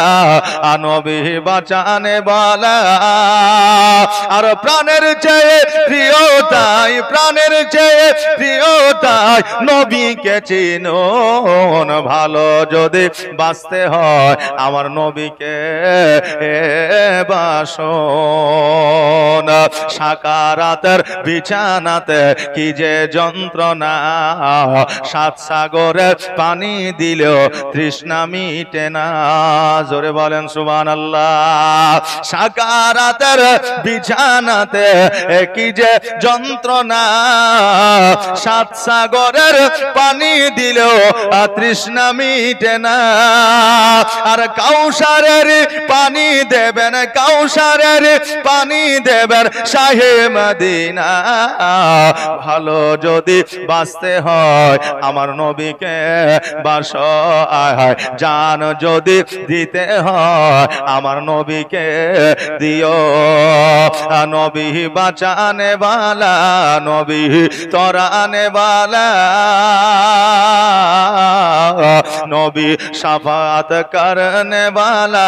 নবী বাঁচানে বালা। আর প্রাণের চেয়ে প্রিয় তাই, প্রাণের চেয়ে প্রিয় তাই নবীকে চিনুন। ভালো যদি বাঁচতে হয় আমার নবীকে বাসুন। সাকারাতের বিছানাতে কি যে যন্ত্রণা, সাত সাগরের পানি দিলেও তৃষ্ণা মিটে না। জোরে বলেন সুবহানাল্লাহ। সাকারাতের বিছানাতে কি যে যন্ত্রণা, সাত সাগরের পানি দিলেও তৃষ্ণা মিটে না। আর কাউসারের পানি দেবেন, কাউসারের পানি দেবেন শাহে মদিনা। ভালো যদি বাঁচতে হয় আমার নবীকে বাসো, জান যদি দিতে হয় আমার নবীকে দিও। নবী বাঁচানে বালা, নবী তরানে বালা, নবী শাফাত করনে বালা,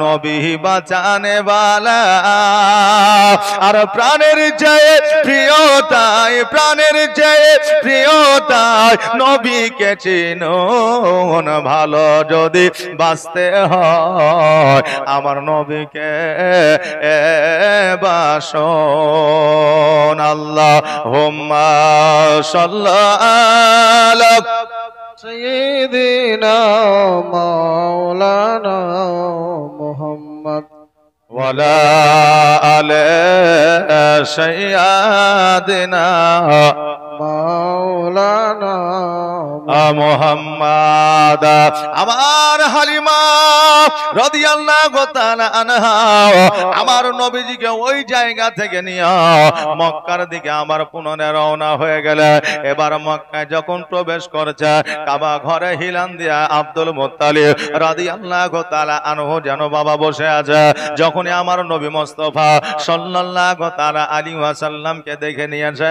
নবী বাঁচানে বালা। আর প্রাণের চেয়ে প্রিয় তাই, প্রাণের চেয়ে প্রিয় তাই নবীকে চিনুন। ভালো যদি বাঁচতে হয় আমার নবীকে বাসুন। আল্লাহুম্মা সাল্লি সাইয়্যিদিনা মাওলানা মুহাম্মদ ওয়ালা আলে সাইয়্যিদিনা মাওলানা মুহাম্মদ। আমার হালিমা রাদিয়াল্লাহু তাআলা আনহা আমার নবীজিকে ওই জায়গা থেকে নিয়ে মক্কার দিকে আমার পুনরায় রওনা হয়ে গেল। এবার মক্কায় যখন প্রবেশ করছে, কাবা ঘরে হিলান দিয়া আব্দুল মুত্তালিব রাদিয়াল্লাহু তাআলা আনহু যেন বাবা বসে আছে। যখনই আমার নবী মুস্তাফা সাল্লাল্লাহু তাআলা আলাইহি ওয়াসাল্লামকে দেখে নিয়েছে,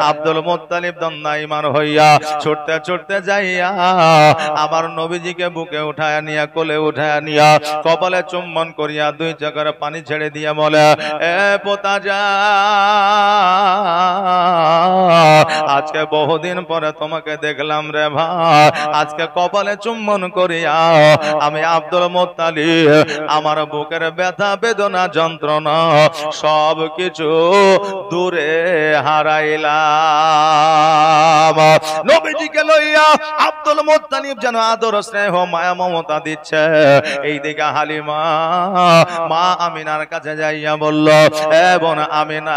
আব্দুল মুত্তালিব দন্দাইমান হইয়া ছুটতে ছুটতে যাইয়া আমার নবীজিকে বুকে উঠায়া নিয়া, কোলে উঠায়া নিয়া, কপালে চুম্বন করিয়া দুই চোখের পানি ছেড়ে দিয়া বলে, এ পোতাজা, আজকে বহুদিন পরে তোমাকে দেখলাম রে ভাই। আজকে কপালে চুম্বন করিয়া আমি আব্দুল মুত্তালিব আমার বুকের ব্যথা বেদনা যন্ত্রণা সব কিছু দূরে হারাইলাম। নবীজিকে লইয়া আব্দুল মুত্তালিব যেন আদর স্নেহ মায়া মমতা দিচ্ছে। এইদিকে হালিমা মা আমিনার কাছে যাইয়া বলল, এ বোন আমিনা,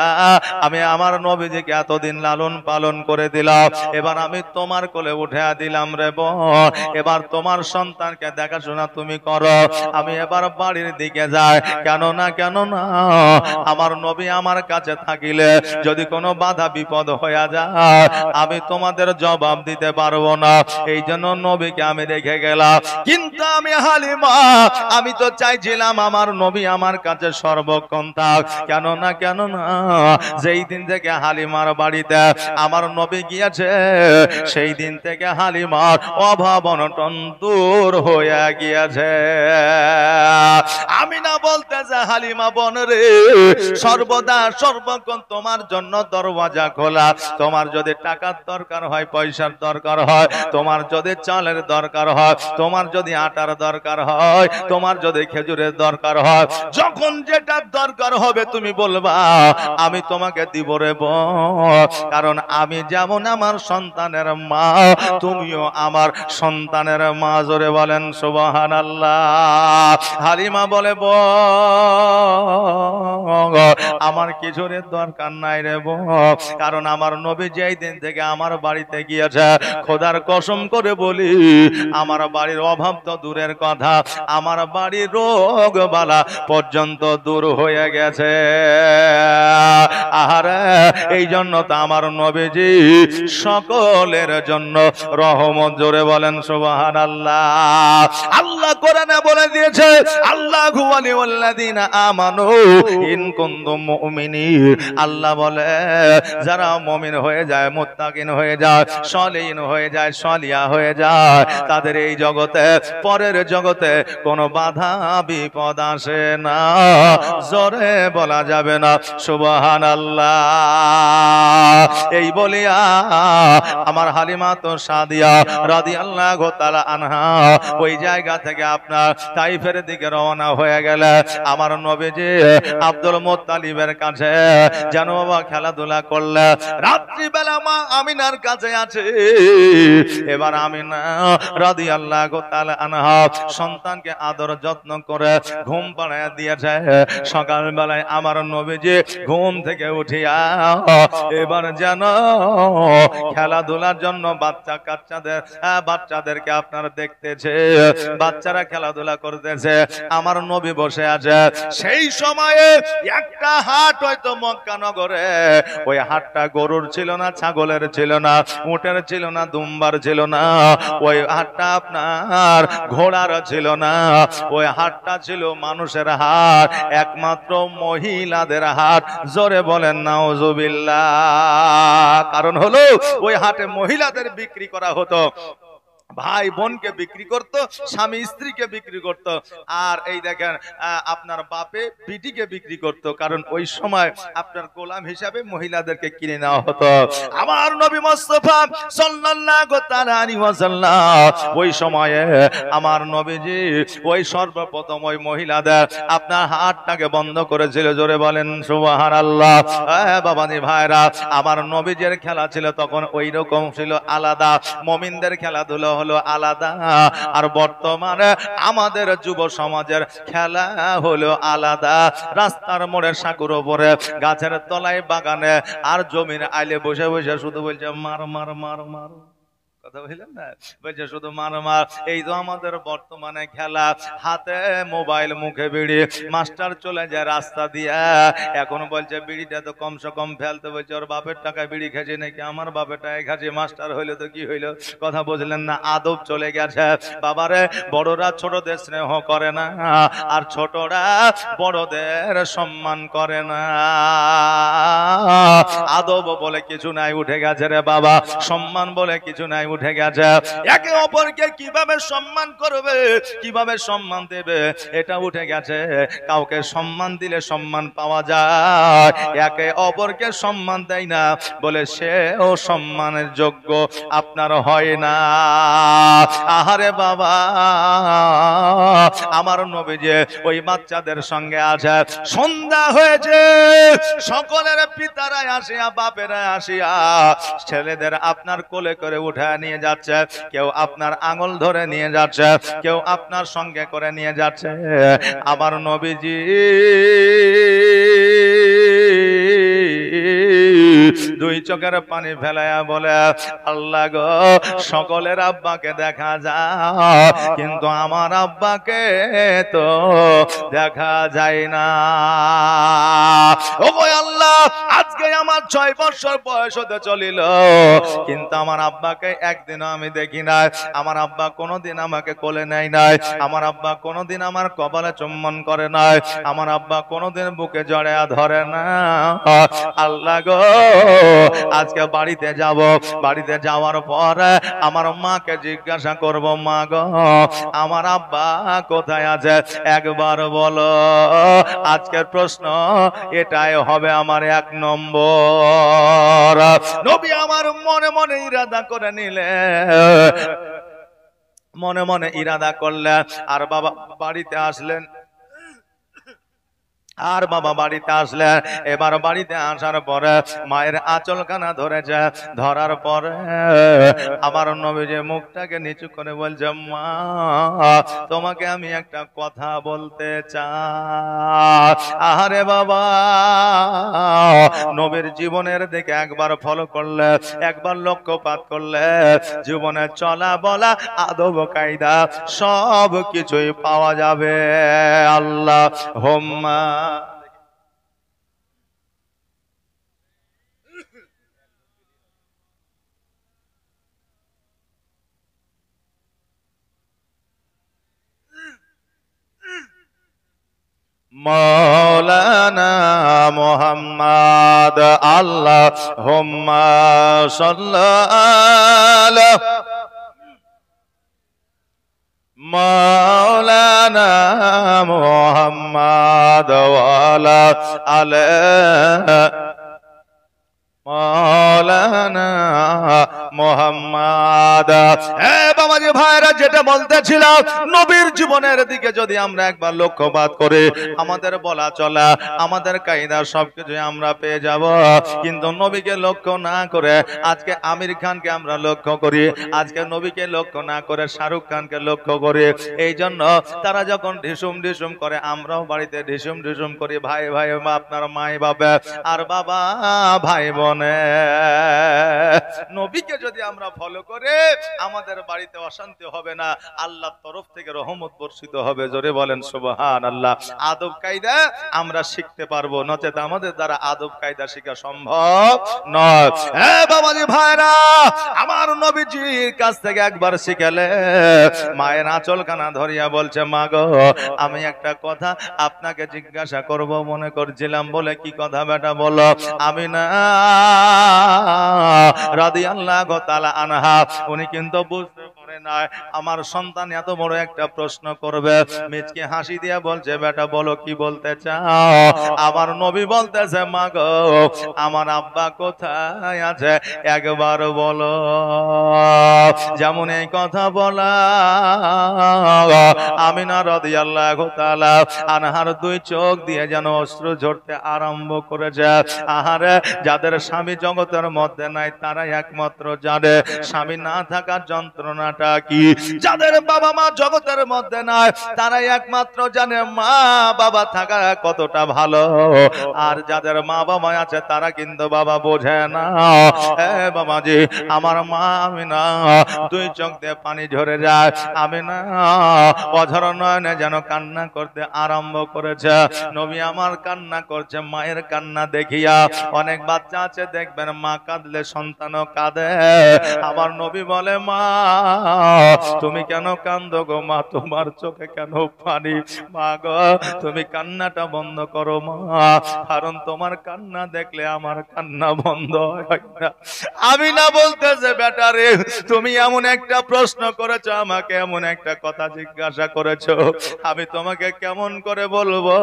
আমি আমার নবীজিকে এতদিন লালন পালন করে দিলাম, এবার আমি তোমার কোলে উঠে দিলাম রে বোন। এবার তোমার সন্তানকে দেখাশোনা তুমি করো, আমি এবার বাড়ির দিকে যাই। কেন না আমার নবী আমার কাছে থাকিলে যদি কোনো বাধা বিপদ হয়ে যায় আমি তোমাদের জবাব দিতে পারবো পারবো না, এই জন্য নবীকে আমি রেখে গেলাম। কিন্তু আমি হালিমা, আমি তো চাইছিলাম আমার নবী আমার কাছে সর্বক্ষণ থাক। কেন না যেই দিন থেকে হালিমার বাড়িতে আমার নবী গিয়েছে, সেই দিন থেকে হালিমার অভাব অনটন দূর হয়ে গিয়েছে। আমি না বলতেছে হালিমা বোন রে, সর্বদা সর্বক্ষণ তোমার জন্য দরওয়াজা খোলা। তোমার যদি টাকার দরকার হয়, পয়সার দরকার হয়, তোমার যদি চালের দরকার হয়, তোমার যদি আটার দরকার হয়, তোমার যদি খেজুরের দরকার হয়, যখন যেটা দরকার হবে তুমি বলবা, আমি তোমাকে দিব রে বোন। কারণ আমি যেমন আমার সন্তানের মা, তুমিও আমার সন্তানের মা। জোরে বলেন সুবহানাল্লাহ। হালিমা বলে বোন, আমার কিছুরের দরকার নাই রে বোন, কারণ আমার নবী যেই দিন থেকে আমার বাড়িতে গিয়েছে, খোদার কসম করে বলি, আমার বাড়ির অভাব তো দূরের কথা, আমার বাড়ির রোগ বালা পর্যন্ত দূর হয়ে গেছে। আহারে, এই জন্য তো আমার নবীজি সকলের জন্য রহমত। জোরে বলেন সুবহানাল্লাহ। আল্লাহ কোরআনে বলে দিয়েছে, আল্লাহু ওয়ালিউল্লাযিনা আমানু ইন কুনতুম মুমিনিন। আল্লাহ বলে, যারা মুমিন হয়ে যায়, মুত্তাকিন হয়ে যায়, সলিহিন হয়ে যায়, সলিয়া হয়ে যায়, তাদের এই জগতে পরের জগতে কোনো বাধা বিপদ আসে না। জোরে বলা যাবে না সুবহানাল্লাহ। এই বলিয়া আমার হালিমা তো সাদিয়া রাদিয়াল্লাহু তাআলা আনহা ওই জায়গা থেকে আপনার তাইফের দিকে রওনা হয়ে গেল। আমার নবীজি আব্দুল মুত্তালিবের কাছে যেন বাবা খেলাধুলা করলে, রাত্রিবেলা মা আমিনার কাছে আছে। এবার আমিনা রাদিয়াল্লাহু তাআলা আনহা সন্তানকে আদর যত্ন করে ঘুম পাড়ায় দিয়েছে। সকাল বেলায় আমার নবীজি ঘুম থেকে উঠিয়া এবার যেন খেলাধুলার জন্য বাচ্চাদেরকে আপনারা দেখতেছে, বাচ্চারা খেলাধুলা করতেছে, আমার নবী বসে আছে। সেই সময়ে একটা হাট হয়তো মক্কা নগরে, ওই হাটটা গরুর ছিল না, ছাগলের ছিল না, উটের ছিল না, দুম্বার ছিল না, ওই হাটটা আপনার ঘোড়ার ছিল না, ওই হাটটা ছিল মানুষের হাট, একমাত্র মহিলাদের হাট। জোরে বলেন নাউজুবিল্লাহ। কারণ হলো ওই হাটে মহিলাদের বিক্রি করা হতো, ভাই বোনকে বিক্রি করত, স্বামী স্ত্রীকে বিক্রি করত, আর এই দেখেন আপনার বাপে বিটিকে বিক্রি করত। কারণ ওই সময় আপনার গোলাম হিসাবে মহিলাদেরকে কিনে নেওয়া হতো। আমার নবী মুস্তাফা সাল্লাল্লাহু তাআলা আলাইহি ওয়াসাল্লাম ওই সময়ে আমার নবীজি ওই সর্বপ্রথম ওই মহিলাদের আপনার হাটটাকে বন্ধ করেছিল। জোরে বলেন সুবহানাল্লাহ। বাবাজি ভাইরা, আমার নবীজির খেলা ছিল তখন ওই রকম ছিল, আলাদা। মুমিনদের খেলাধুলা হলো আলাদা, আর বর্তমানে আমাদের যুব সমাজের খেলা হলো আলাদা। রাস্তার মোড়ে, সাঁকুর উপরে, গাছের তলায়, বাগানে আর জমির আইলে বসে বসে শুধু বলছে মার মার মার মার, কথা বললেন না, বলছে শুধু মার মার। এই তো আমাদের বর্তমানে খেলা। হাতে মোবাইল, মুখে বিড়ি। মাস্টার চলে যায় রাস্তা দিয়া, এখন বলছে বিড়িটা তো কমসে কম ফেলতে, বলছে ওর বাপের টাকায় বিড়ি খেয়েছে নাকি, আমার বাপের টাকায় খাচ্ছে। মাস্টার হইলো তো কি হইলো, কথা বুঝলেন না, আদব চলে গেছে। বাবারে, বড়রা ছোটদের স্নেহ করে না, আর ছোটরা বড়দের সম্মান করে না। আদব বলে কিছু নাই, উঠে গেছে রে বাবা। সম্মান বলে কিছু নাই, উঠে গেছে। একে অপরকে কিভাবে সম্মান করবে, কিভাবে সম্মান দেবে, এটা উঠে গেছে। কাউকে সম্মান দিলে সম্মান পাওয়া যায়, একে অপরকে সম্মান দেয় না বলে সেও সম্মানের যোগ্য আপনার হয় না। আহারে বাবা, আমার নবী যে ওই বাচ্চাদের সঙ্গে আছে। সন্ধ্যা হয়েছে, সকলের পিতারা আসিয়া, বাপেরা আসিয়া ছেলেদের আপনার কোলে করে উঠায় নিয়ে যাচ্ছে। কেউ আপনার আঙুল ধরে নিয়ে যাচ্ছে, কেউ আপনার সঙ্গে করে নিয়ে যাচ্ছে। আমার নবীজি দুই চোখের পানি ফেলায়া বলে, আল্লাহ গো, সকলের আব্বাকে দেখা যায় কিন্তু আমার আব্বাকে তো দেখা যায় না। ও আল্লাহ, আজকে আমার 6 বছর বয়স হতে চলিল, কিন্তু আমার আব্বাকে একদিনও আমি দেখি নাই। আমার আব্বা কোনোদিন আমাকে কোলে নেয় নাই, আমার আব্বা কোনোদিন আমার কপালে চুম্বন করে নাই, আমার আব্বা কোনোদিন বুকে জড়ায়া ধরে না। আল্লাহ গো, আজকে বাড়িতে যাব, বাড়িতে যাওয়ার পরে আমার মাকে জিজ্ঞাসা করব, মা গো, আমার আব্বা কোথায় আছে একবার বলো। আজকের প্রশ্ন এটাই হবে আমার 1 নম্বর। নবী আমার মনে মনে ইরাদা করে নিলে, মনে মনে ইরাদা করলেন। আর বাবা বাড়িতে আসলেন, আর বাবা বাড়িতে আসলেন। এবার বাড়িতে আসার পরে মায়ের আঁচলখানা ধরেছে, ধরার পরে আমার নবীজি মুখটাকে নিচু করে বলছে, মা, তোমাকে আমি একটা কথা বলতে চাই। আহারে বাবা, নবীর জীবনের দিকে একবার ফলো করলে, একবার লক্ষ্যপাত করলে, জীবনে চলা বলা আদব কায়দা সব কিছুই পাওয়া যাবে। আল্লাহ হুম্মা মৌলানা মুহাম্মদ আল্লাহুম্মা সাল্লি মৌলানা মুহাম্মদ ওয়ালা আলে মৌলানা মুহাম্মদ। বাবাজি ভাইরা, যেটা বলতেছিলাম, নবীর জীবনের দিকে যদি আমরা একবার লক্ষ্যপাত করি, আমাদের বলা চলা, আমাদের কায়দা সবকিছু আমরা পেয়ে যাব। কিন্তু নবীকে লক্ষ্য না করে আজকে আমির খানকে আমরা লক্ষ্য করি, আজকে নবীকে লক্ষ্য না করে শাহরুখ খানকে লক্ষ্য করি। এই জন্য তারা যখন ঢিসুম ঢিসুম করে, আমরাও বাড়িতে ঢিসুম ঢিসুম করি। ভাই ভাই, আপনার মাই বাবা আর বাবা ভাই বোনে, নবীকে যদি আমরা ফলো করে, আমাদের বাড়িতে অশান্তি হবে না, আল্লাহর তরফ থেকে রহমত বর্ষিত হবে। জোরে বলেন সুবহানাল্লাহ। আদব কায়দা আমরা শিখতে পারবো, নচেত আমাদের দ্বারা আদব কায়দা শেখা সম্ভব নয়। বাবাজি ভাইরা, আমার নবীজির কাছ থেকে একবার শিখেলে মায়ের আঁচলখানা ধরিয়া বলছে, মা গো, আমি একটা কথা আপনাকে জিজ্ঞাসা করব মনে করছিলাম। বলে, কি কথা বেটা বলো। আমি না রাদিয়াল্লাহু তাআলা আনহা, উনি কিন্তু বুঝতে পারে না আমার সন্তান এত বড় একটা প্রশ্ন করবে। মিচকে হাসি দিয়া বলছে, বেটা বলো, কি বলতে চাও। আমার নবী বলতেছে, মা গো, আমার আব্বা কোথায় আছে একবার বলো। যেমন এই কথা বলা, আমিনা রাদিয়াল্লাহু তাআলা আনহার 2 চোখ দিয়ে যেন অশ্রু ঝরতে আরম্ভ করেছে। আহারে, যাদের স্বামী জগতের মধ্যে নাই, তারাই একমাত্র জানে স্বামী না থাকার যন্ত্রণাটা কি। যাদের বাবা মা জগতের মধ্যে নাই, তারাই একমাত্র জানে মা বাবা থাকা কতটা ভালো। আর যাদের মা বাবা আছে, তারা কিন্তু বাবা বোঝে না। বাবাজি, আমার মা আমিনা 2 চোখ দিয়ে পানি ঝরে যায়। আমিনা অঝর নয়নে যেন কান্না করতে আরম্ভ করেছে। নবী আমার কান্না করছে, মায়ের কান্না দেখিয়া। অনেক বাচ্চা আছে দেখবেন, মা কাঁদলে সন্তানও কাঁদে। আমার নবী বলে, মা তুমি কেন কান্দো গো মা, তোমার চোখে কেন পানি। মা গো, তুমি কান্নাটা বন্ধ করো মা, কারণ তোমার কান্না দেখলে আমার কান্না বন্ধ হয় না। আমি না বলতেছে, বেটা রে, তুমি এমন একটা প্রশ্ন করেছো, আমাকে এমন একটা কথা জিজ্ঞাসা করেছো, আমি তোমাকে কেমন করে বলবো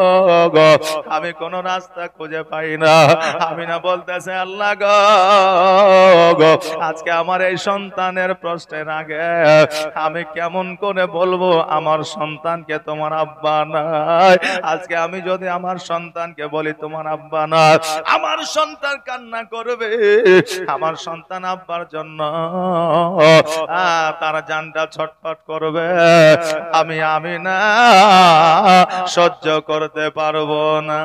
গো, আমি কোন রাস্তা খুঁজে পাই না। আমি না বলতেছে, আল্লাহ গো, আজকে আমার এই সন্তানের প্রশ্নের আগে আমি কেমন করে বলবো আমার সন্তানকে তোমার আব্বা নাই? আজকে আমি যদি আমার সন্তানকে বলি তোমার আব্বা না, আমার সন্তান কান্না করবে, আমার সন্তান আব্বার জন্য তার জানটা ছটফট করবে। আমি না সহ্য করতে পারবো না।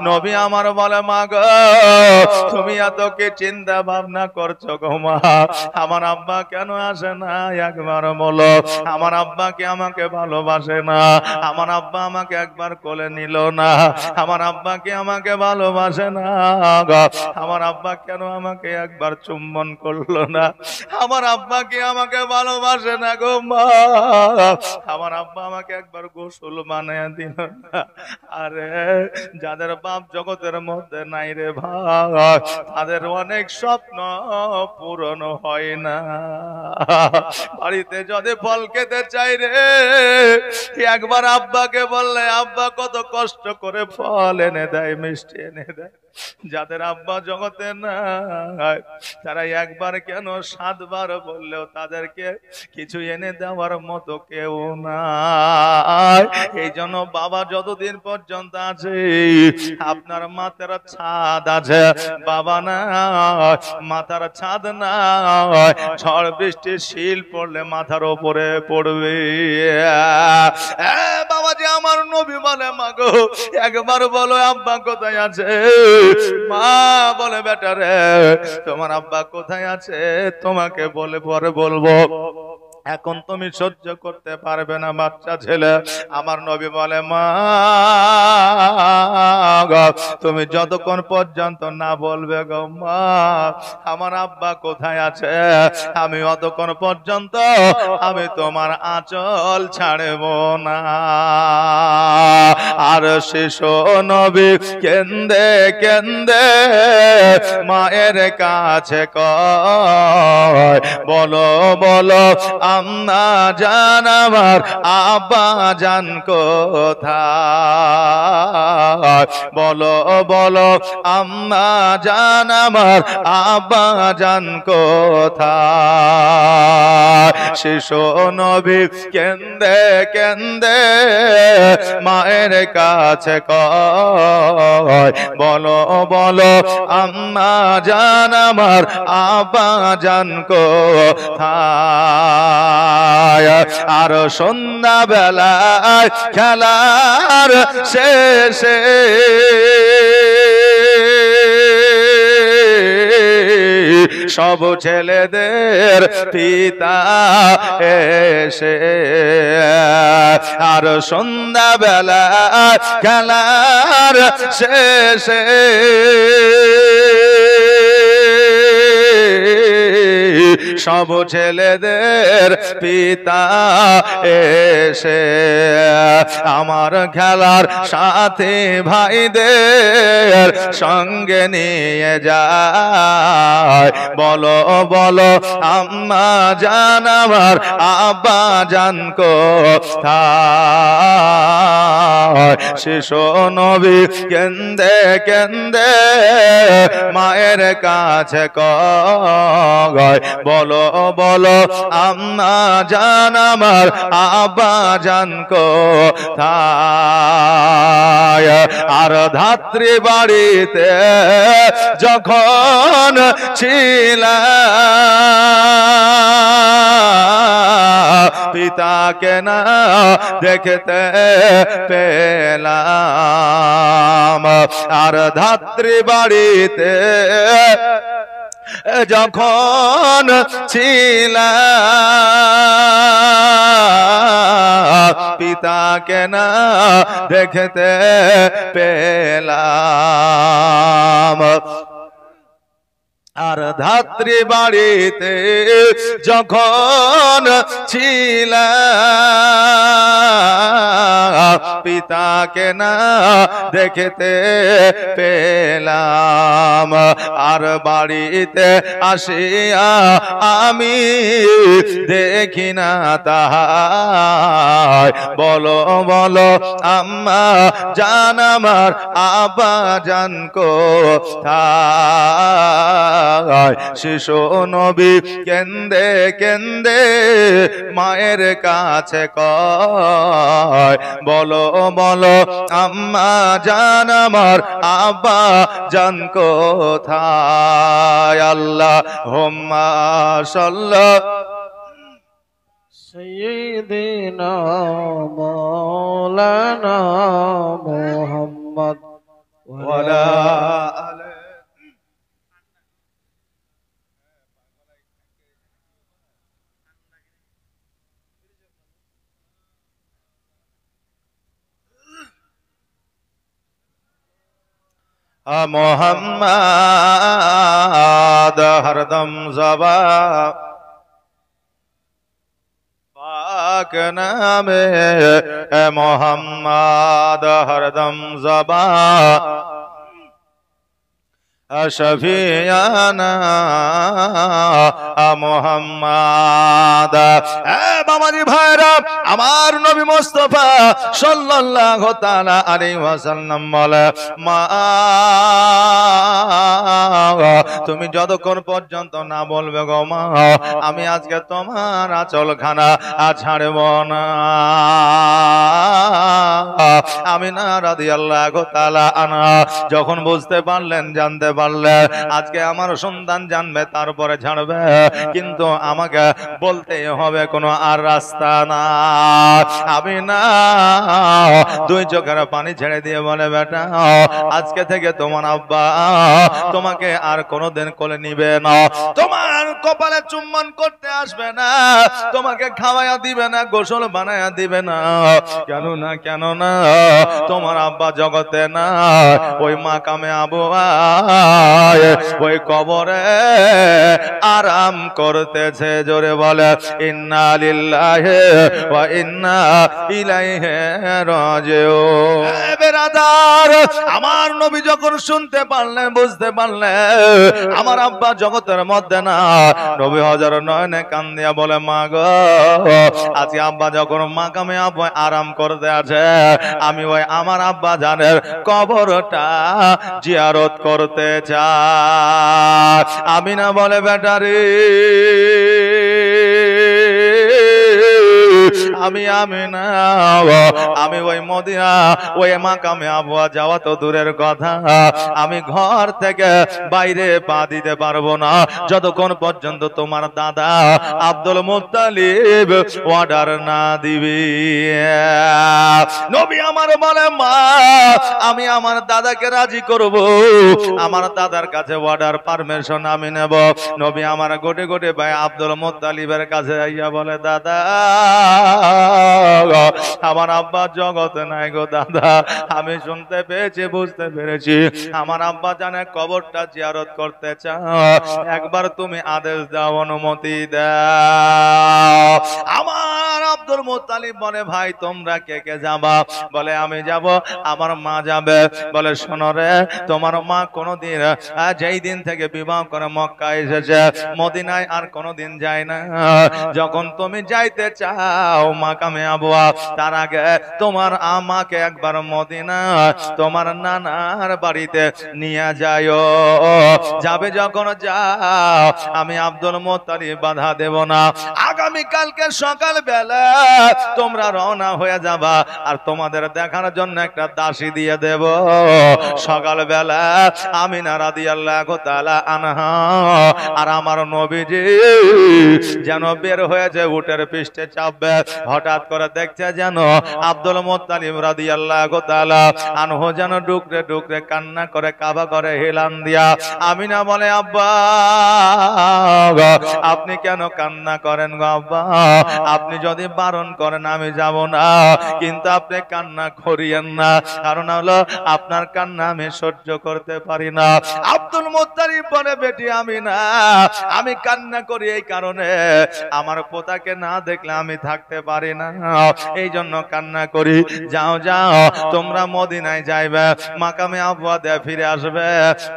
নবী আমার বলে, মা গো তুমি এত কি চিন্তা ভাবনা করছো গো মা? আমার আব্বা কেন আসে না একবার বলো? আমার আব্বা কি আমাকে ভালোবাসে না? আমার আব্বা আমাকে একবার কোলে নিল না? আমার আব্বা কি আমাকে ভালোবাসে না? আমার আব্বা কেন আমাকে একবার চুম্বন করলো না? আমার আব্বা কি আমাকে ভালোবাসে না গো মা? আমার আব্বা আমাকে একবার গোসল বানিয়ে দিল না? আরে যাদের বাপ জগতের মধ্যে নাই রে ভাই, তাদের অনেক স্বপ্ন পূরণ হয় না। বাড়িতে যদি ফল খেতে চাই রে, একবার আব্বাকে বললে আব্বা কত কষ্ট করে ফল এনে দেয়, মিষ্টি এনে দেয়। যাদের আব্বা জগতে নাই, তারা একবার কেন 7 বার বললেও তাদেরকে কিছু এনে দেওয়ার মতো কেউ নাই। এই জন্য বাবা যতদিন পর্যন্ত আছে, আপনার মাথার ছাদ আছে, বাবা না মাথার ছাদ না, ঝড় বৃষ্টি শিল পড়লে মাথার উপরে পড়বে। বাবাজি আমার নবী বলে, মা গো একবার বলো আব্বা কোথায় আছে? মা বলে, বেটা রে তোমার আব্বা কোথায় আছে তোমাকে বলে পরে বলবো, এখন তুমি সহ্য করতে পারবে না বাচ্চা ছেলে। আমার নবী বলে, মা তুমি যতক্ষণ পর্যন্ত না বলবে গো মা আমার আব্বা কোথায় আছে, আমি অতক্ষণ পর্যন্ত আমি তোমার আঁচল ছাড়ব না। আর শিশু নবী কেন্দে কেন্দে মায়ের কাছে কয়, বলো বলো আম্মা জান আমার আব্বা জান কোথায়? বলো বলো আম্মা জান আমার আব্বা জান কোথায়? শিশু নবী কেন্দে কেন্দে মায়ের কাছে কয়, বলো বলো আম্মা জান আমার আব্বা জান কোথায়? আর সন্ধ্যা বেলায় খেলার শেষে সব ছেলেদের পিতা এসে, আর সন্ধ্যা বেলা খেলার শেষে সব ছেলেদের পিতা এসে আমার খেলার সাথে ভাইদের সঙ্গে নিয়ে যায়। বলো বলো আম্মা জান আমার আব্বা জান কোথায়? শিশু নবী কেন্দে কেন্দে মায়ের কাছে কয়, বলো বলো আম্মা জান আমার আব্বা জান কোথায়? আর ধাত্রী বাড়িতে যখন ছিলাম পিতাকে না দেখতে পেলাম। আর ধাত্রী বাড়িতে যখন ছিলাম পিতাকে না দেখতে পেলাম। আর ধাত্রী বাড়িতে যখন ছিলাম পিতাকে না দেখতে পেলাম। আর বাড়িতে আসিয়া আমি দেখি না তাহার। বলো বলো আম্মা জান আমার আব্বা জান কোথায়? শিশু নবী কেন্দে কেন্দে মায়ের কাছে কয়, বলো বলো আম্মা জান আমার আব্বা জান কোথায়? আল্লাহুম্মা সাল্লি সাইয়্যিদিনা মাওলানা মুহাম্মদ ওয়ালা আলি। मोहम्मद हरदम ज़बा पाक नामे मोहम्मद हरदम ज़बा शफियाना मोहम्मद। বাবাজি ভাইরা, আমার নবী মুস্তাফা সাল্লাল্লাহু তাআলা আলাইহি ওয়াসাল্লাম বলে, মা তুমি যতক্ষণ পর্যন্ত না বলবে গো মা আমি আজকে তোমার আঁচলখানা ছাড়ব না। আমিনা রাদিয়াল্লাহু তাআলা আনহা যখন বুঝতে পারলেন, জানতে পারলেন আজকে আমার সন্তান জানবে তারপরে ছাড়বে, কিন্তু আমাকে বলতেই হবে, কোনো আর রাস্তা না। আমিনা দুই চোখের পানি ছেড়ে দিয়ে বলে, বেটা আজকে থেকে তোমার আব্বা তোমাকে আর কোনোদিন কোলে নিবে না, তোমার কপালে চুম্বন করতে আসবে না, তোমাকে খাওয়াইয়া দিবে না, গোসল বানাইয়া দিবে না। কেন না, কেন না, তোমার আব্বা জগতে না, ওই মাকামে আবুয়ায় ওই কবরে আরাম করতেছে। জোরে বলে ইন্না লিল্লাহি ওয়া ইন্না ইলাইহি রাজিউন। বেরাদার, আমার নবী যখন শুনতে পারলেন, বুঝতে পারলেন আমার আব্বা জগতের মধ্যে না, নবী হাজার নয়নে কান্দিয়া বলে, মা গো আজকে আব্বা যখন মাকামে আবুয়ায় আরাম করতে আছে, আমি ওই আমার আব্বা জানের কবরটা জিয়ারত করতে চাই। আমিনা বলে, বেটারে আমি আমিনা আমি ওই মদিনা ওই মাকামে আবুয়া যাওয়া তো দূরের কথা, আমি ঘর থেকে বাইরে পা দিতে পারবো না যতক্ষণ পর্যন্ত তোমার দাদা আব্দুল মুত্তালিব অর্ডার না দিবি। নবী আমার বলে, মা আমি আমার দাদাকে রাজি করব, আমার দাদার কাছে অর্ডার পারমিশন আমি নেব। নবী আমার গোটে গোটে ভাই আব্দুল মুত্তালিবের কাছে আইয়া বলে, দাদা আমার আব্বা জগতে নাই গো দাদা, আমি শুনতে পেয়েছি, বুঝতে পেরেছি আমার আব্বা জানে কবরটা জিয়ারত করতে চাও, একবার তুমি আদেশ দাও, অনুমতি দাও। আমার আব্দুল মুত্তালিব বলে, ভাই তোমরা কে কে যাবা? বলে আমি যাব, আমার মা যাবে। বলে শোনো রে, তোমার মা কোনোদিন যেই দিন থেকে বিবাহ করে মক্কা এসেছে, মদিনায় আর কোনোদিন যায় না। যখন তুমি যাইতে চাও মাকামে আবুয়া, তার আগে তোমার আমাকে একবার মদিনা তোমার নানার বাড়িতে নিয়ে যাও। যাবে যখন যাও, আমি আব্দুল মুত্তালিব বাধা দেব না। আগামী কালকে সকাল বেলা তোমরা রওনা হয়ে যাবা, আর তোমাদের দেখার জন্য একটা দাসী দিয়ে দেব। সকাল বেলা আমিনা রাদিয়াল্লাহু তাআলা আনহা আর আমার নবীজি যেন বের হয়েছে, উটের পৃষ্ঠে চাপবে, হঠাৎ করে দেখছে যেন আব্দুল মুত্তালিব রাদিয়াল্লাহু তাআলা আনহু যেন ডুকরে ডুকরে কান্না করে, কাবা করে হেলান দিয়া। আমিনা বলে, আব্বা আপনি কেন কান্না করেন গো আব্বা? আপনি যদি বারণ করেন আমি যাব না, কিন্তু আপনি কান্না করিয়েন না, কারণ হলো আপনার কান্না আমি সহ্য করতে পারি না। আব্দুল মুত্তালিব বলে, বেটি আমিনা আমি কান্না করি এই কারণে, আমার পোতাকে না দেখলে আমি থাকতে পারি না, এই জন্য কান্না করি। যাও যাও তোমরা মদিনায় যাইবে, মাকামে আবুয়া দিয়ে ফিরে আসবে,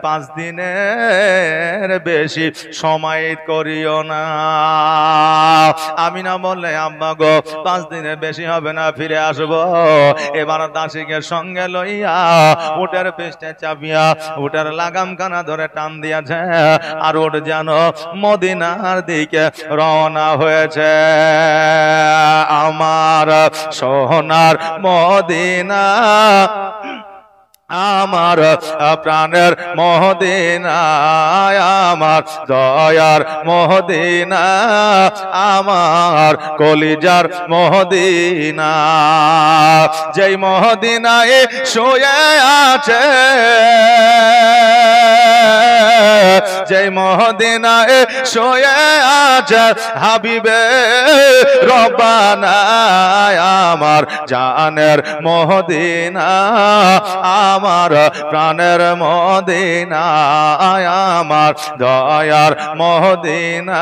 5 দিনের বেশি সময় করিও না। আমিনা বললে, আম্মা গো 5 দিনের বেশি হবে না, ফিরে আসবো। এবার দাসীকে সঙ্গে লইয়া উটের পৃষ্ঠে চাপিয়া উটের লাগাম কানা ধরে টান দিয়েছে, আর উট যেন মদিনার দিকে রওনা হয়েছে। আমার সোনার মদিনা, আমার প্রাণের মদিনা, আমার দয়ার মদিনা, আমার কলিজার মদিনা, যেই মদিনায় শুয়ে আছে, যেই মদিনায় শুয়ে আছে হাবিবে রব্বানা, আমার জানের মদিনা, আমার প্রাণের মদিনা, আমার দয়ার মদিনা,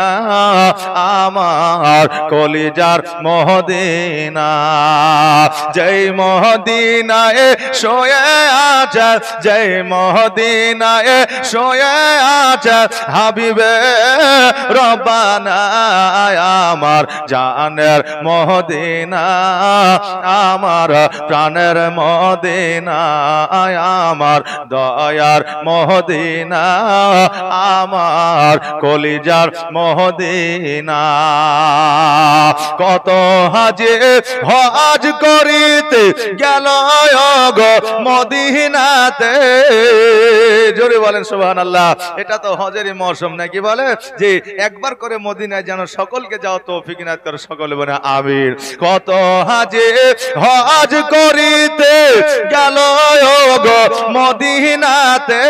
আমার কলিজার মদিনা, যেই মদিনায় শুয়ে আছে, যেই মদিনায় শুয়ে আছে হাবিবে রব্বানা, আমার জানের মদিনা, আমার প্রাণের মদিনা, আমার দয়ার মদিনা, আমার কলিজার মদিনা। কত হাজি হজ করিতে গেল গো মদিনাতে, জোরে বলেন সুবহানাল্লাহ। এটা তো হজেরই মৌসুম নাকি, বলে যে একবার করে মদিনায় যেন সকলকে যাও তৌফিক ইনায়াত করে, সকলে বলে আমিন। কত হাজি হজ করিতে গেল গো মদিনাতে,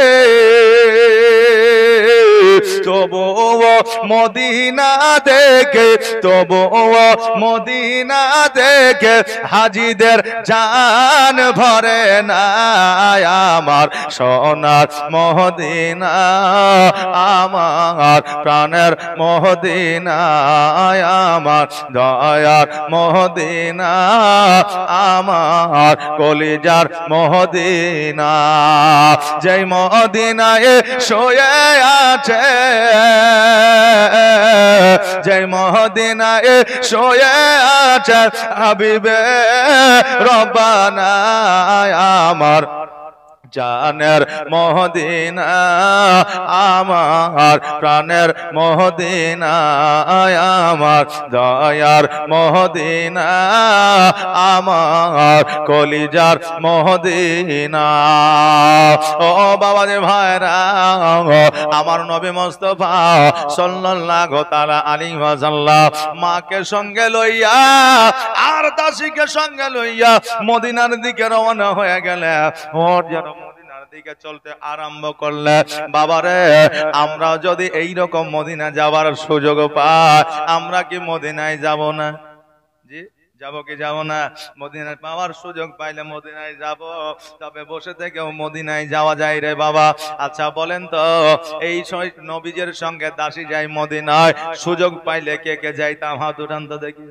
তবুও মদিনা দেখে, তবুও মদিনা দেখে হাজিদের জান ভরে না, আমার সোনার মদিনা, আমার প্রাণের মদিনা, আমার দয়ার মদিনা, আমার কলিজার মদিনা, যেই মদিনায় শুয়ে আছে, যেই মদিনায় শুয়ে আছে হাবিবে রব্বানা, আমার জানের মদিনা, আমার প্রাণের মদিনা, আমার দয়ার মদিনা, আমার কলিজার মদিনা। ও বাবা যে ভাইরা, আমার নবী মুস্তাফা সাল্লাল্লাহু তাআলা আলাইহি ওয়াসাল্লাম মাকে সঙ্গে লইয়া আর দাসীকে সঙ্গে লইয়া মদিনার দিকে রওনা হয়ে গেলে, ওর যেন মদিনার দিকে চলতে আরম্ভ করলে। বাবারে, আমরা যদি এই রকম মদিনা যাবার সুযোগ পাই, আমরা কি মদিনায় যাব না? জি, যাবো কি যাব না? মদিনায় পাওয়ার সুযোগ পাইলে মদিনায় যাব, তবে বসে থেকেও মদিনায় যাওয়া যায় রে বাবা। আচ্ছা বলেন তো, এই নবীজের সঙ্গে দাসী যায় মদিনায়, সুযোগ পাইলে কে কে যাইতাম? হাত উঠান তো দেখি।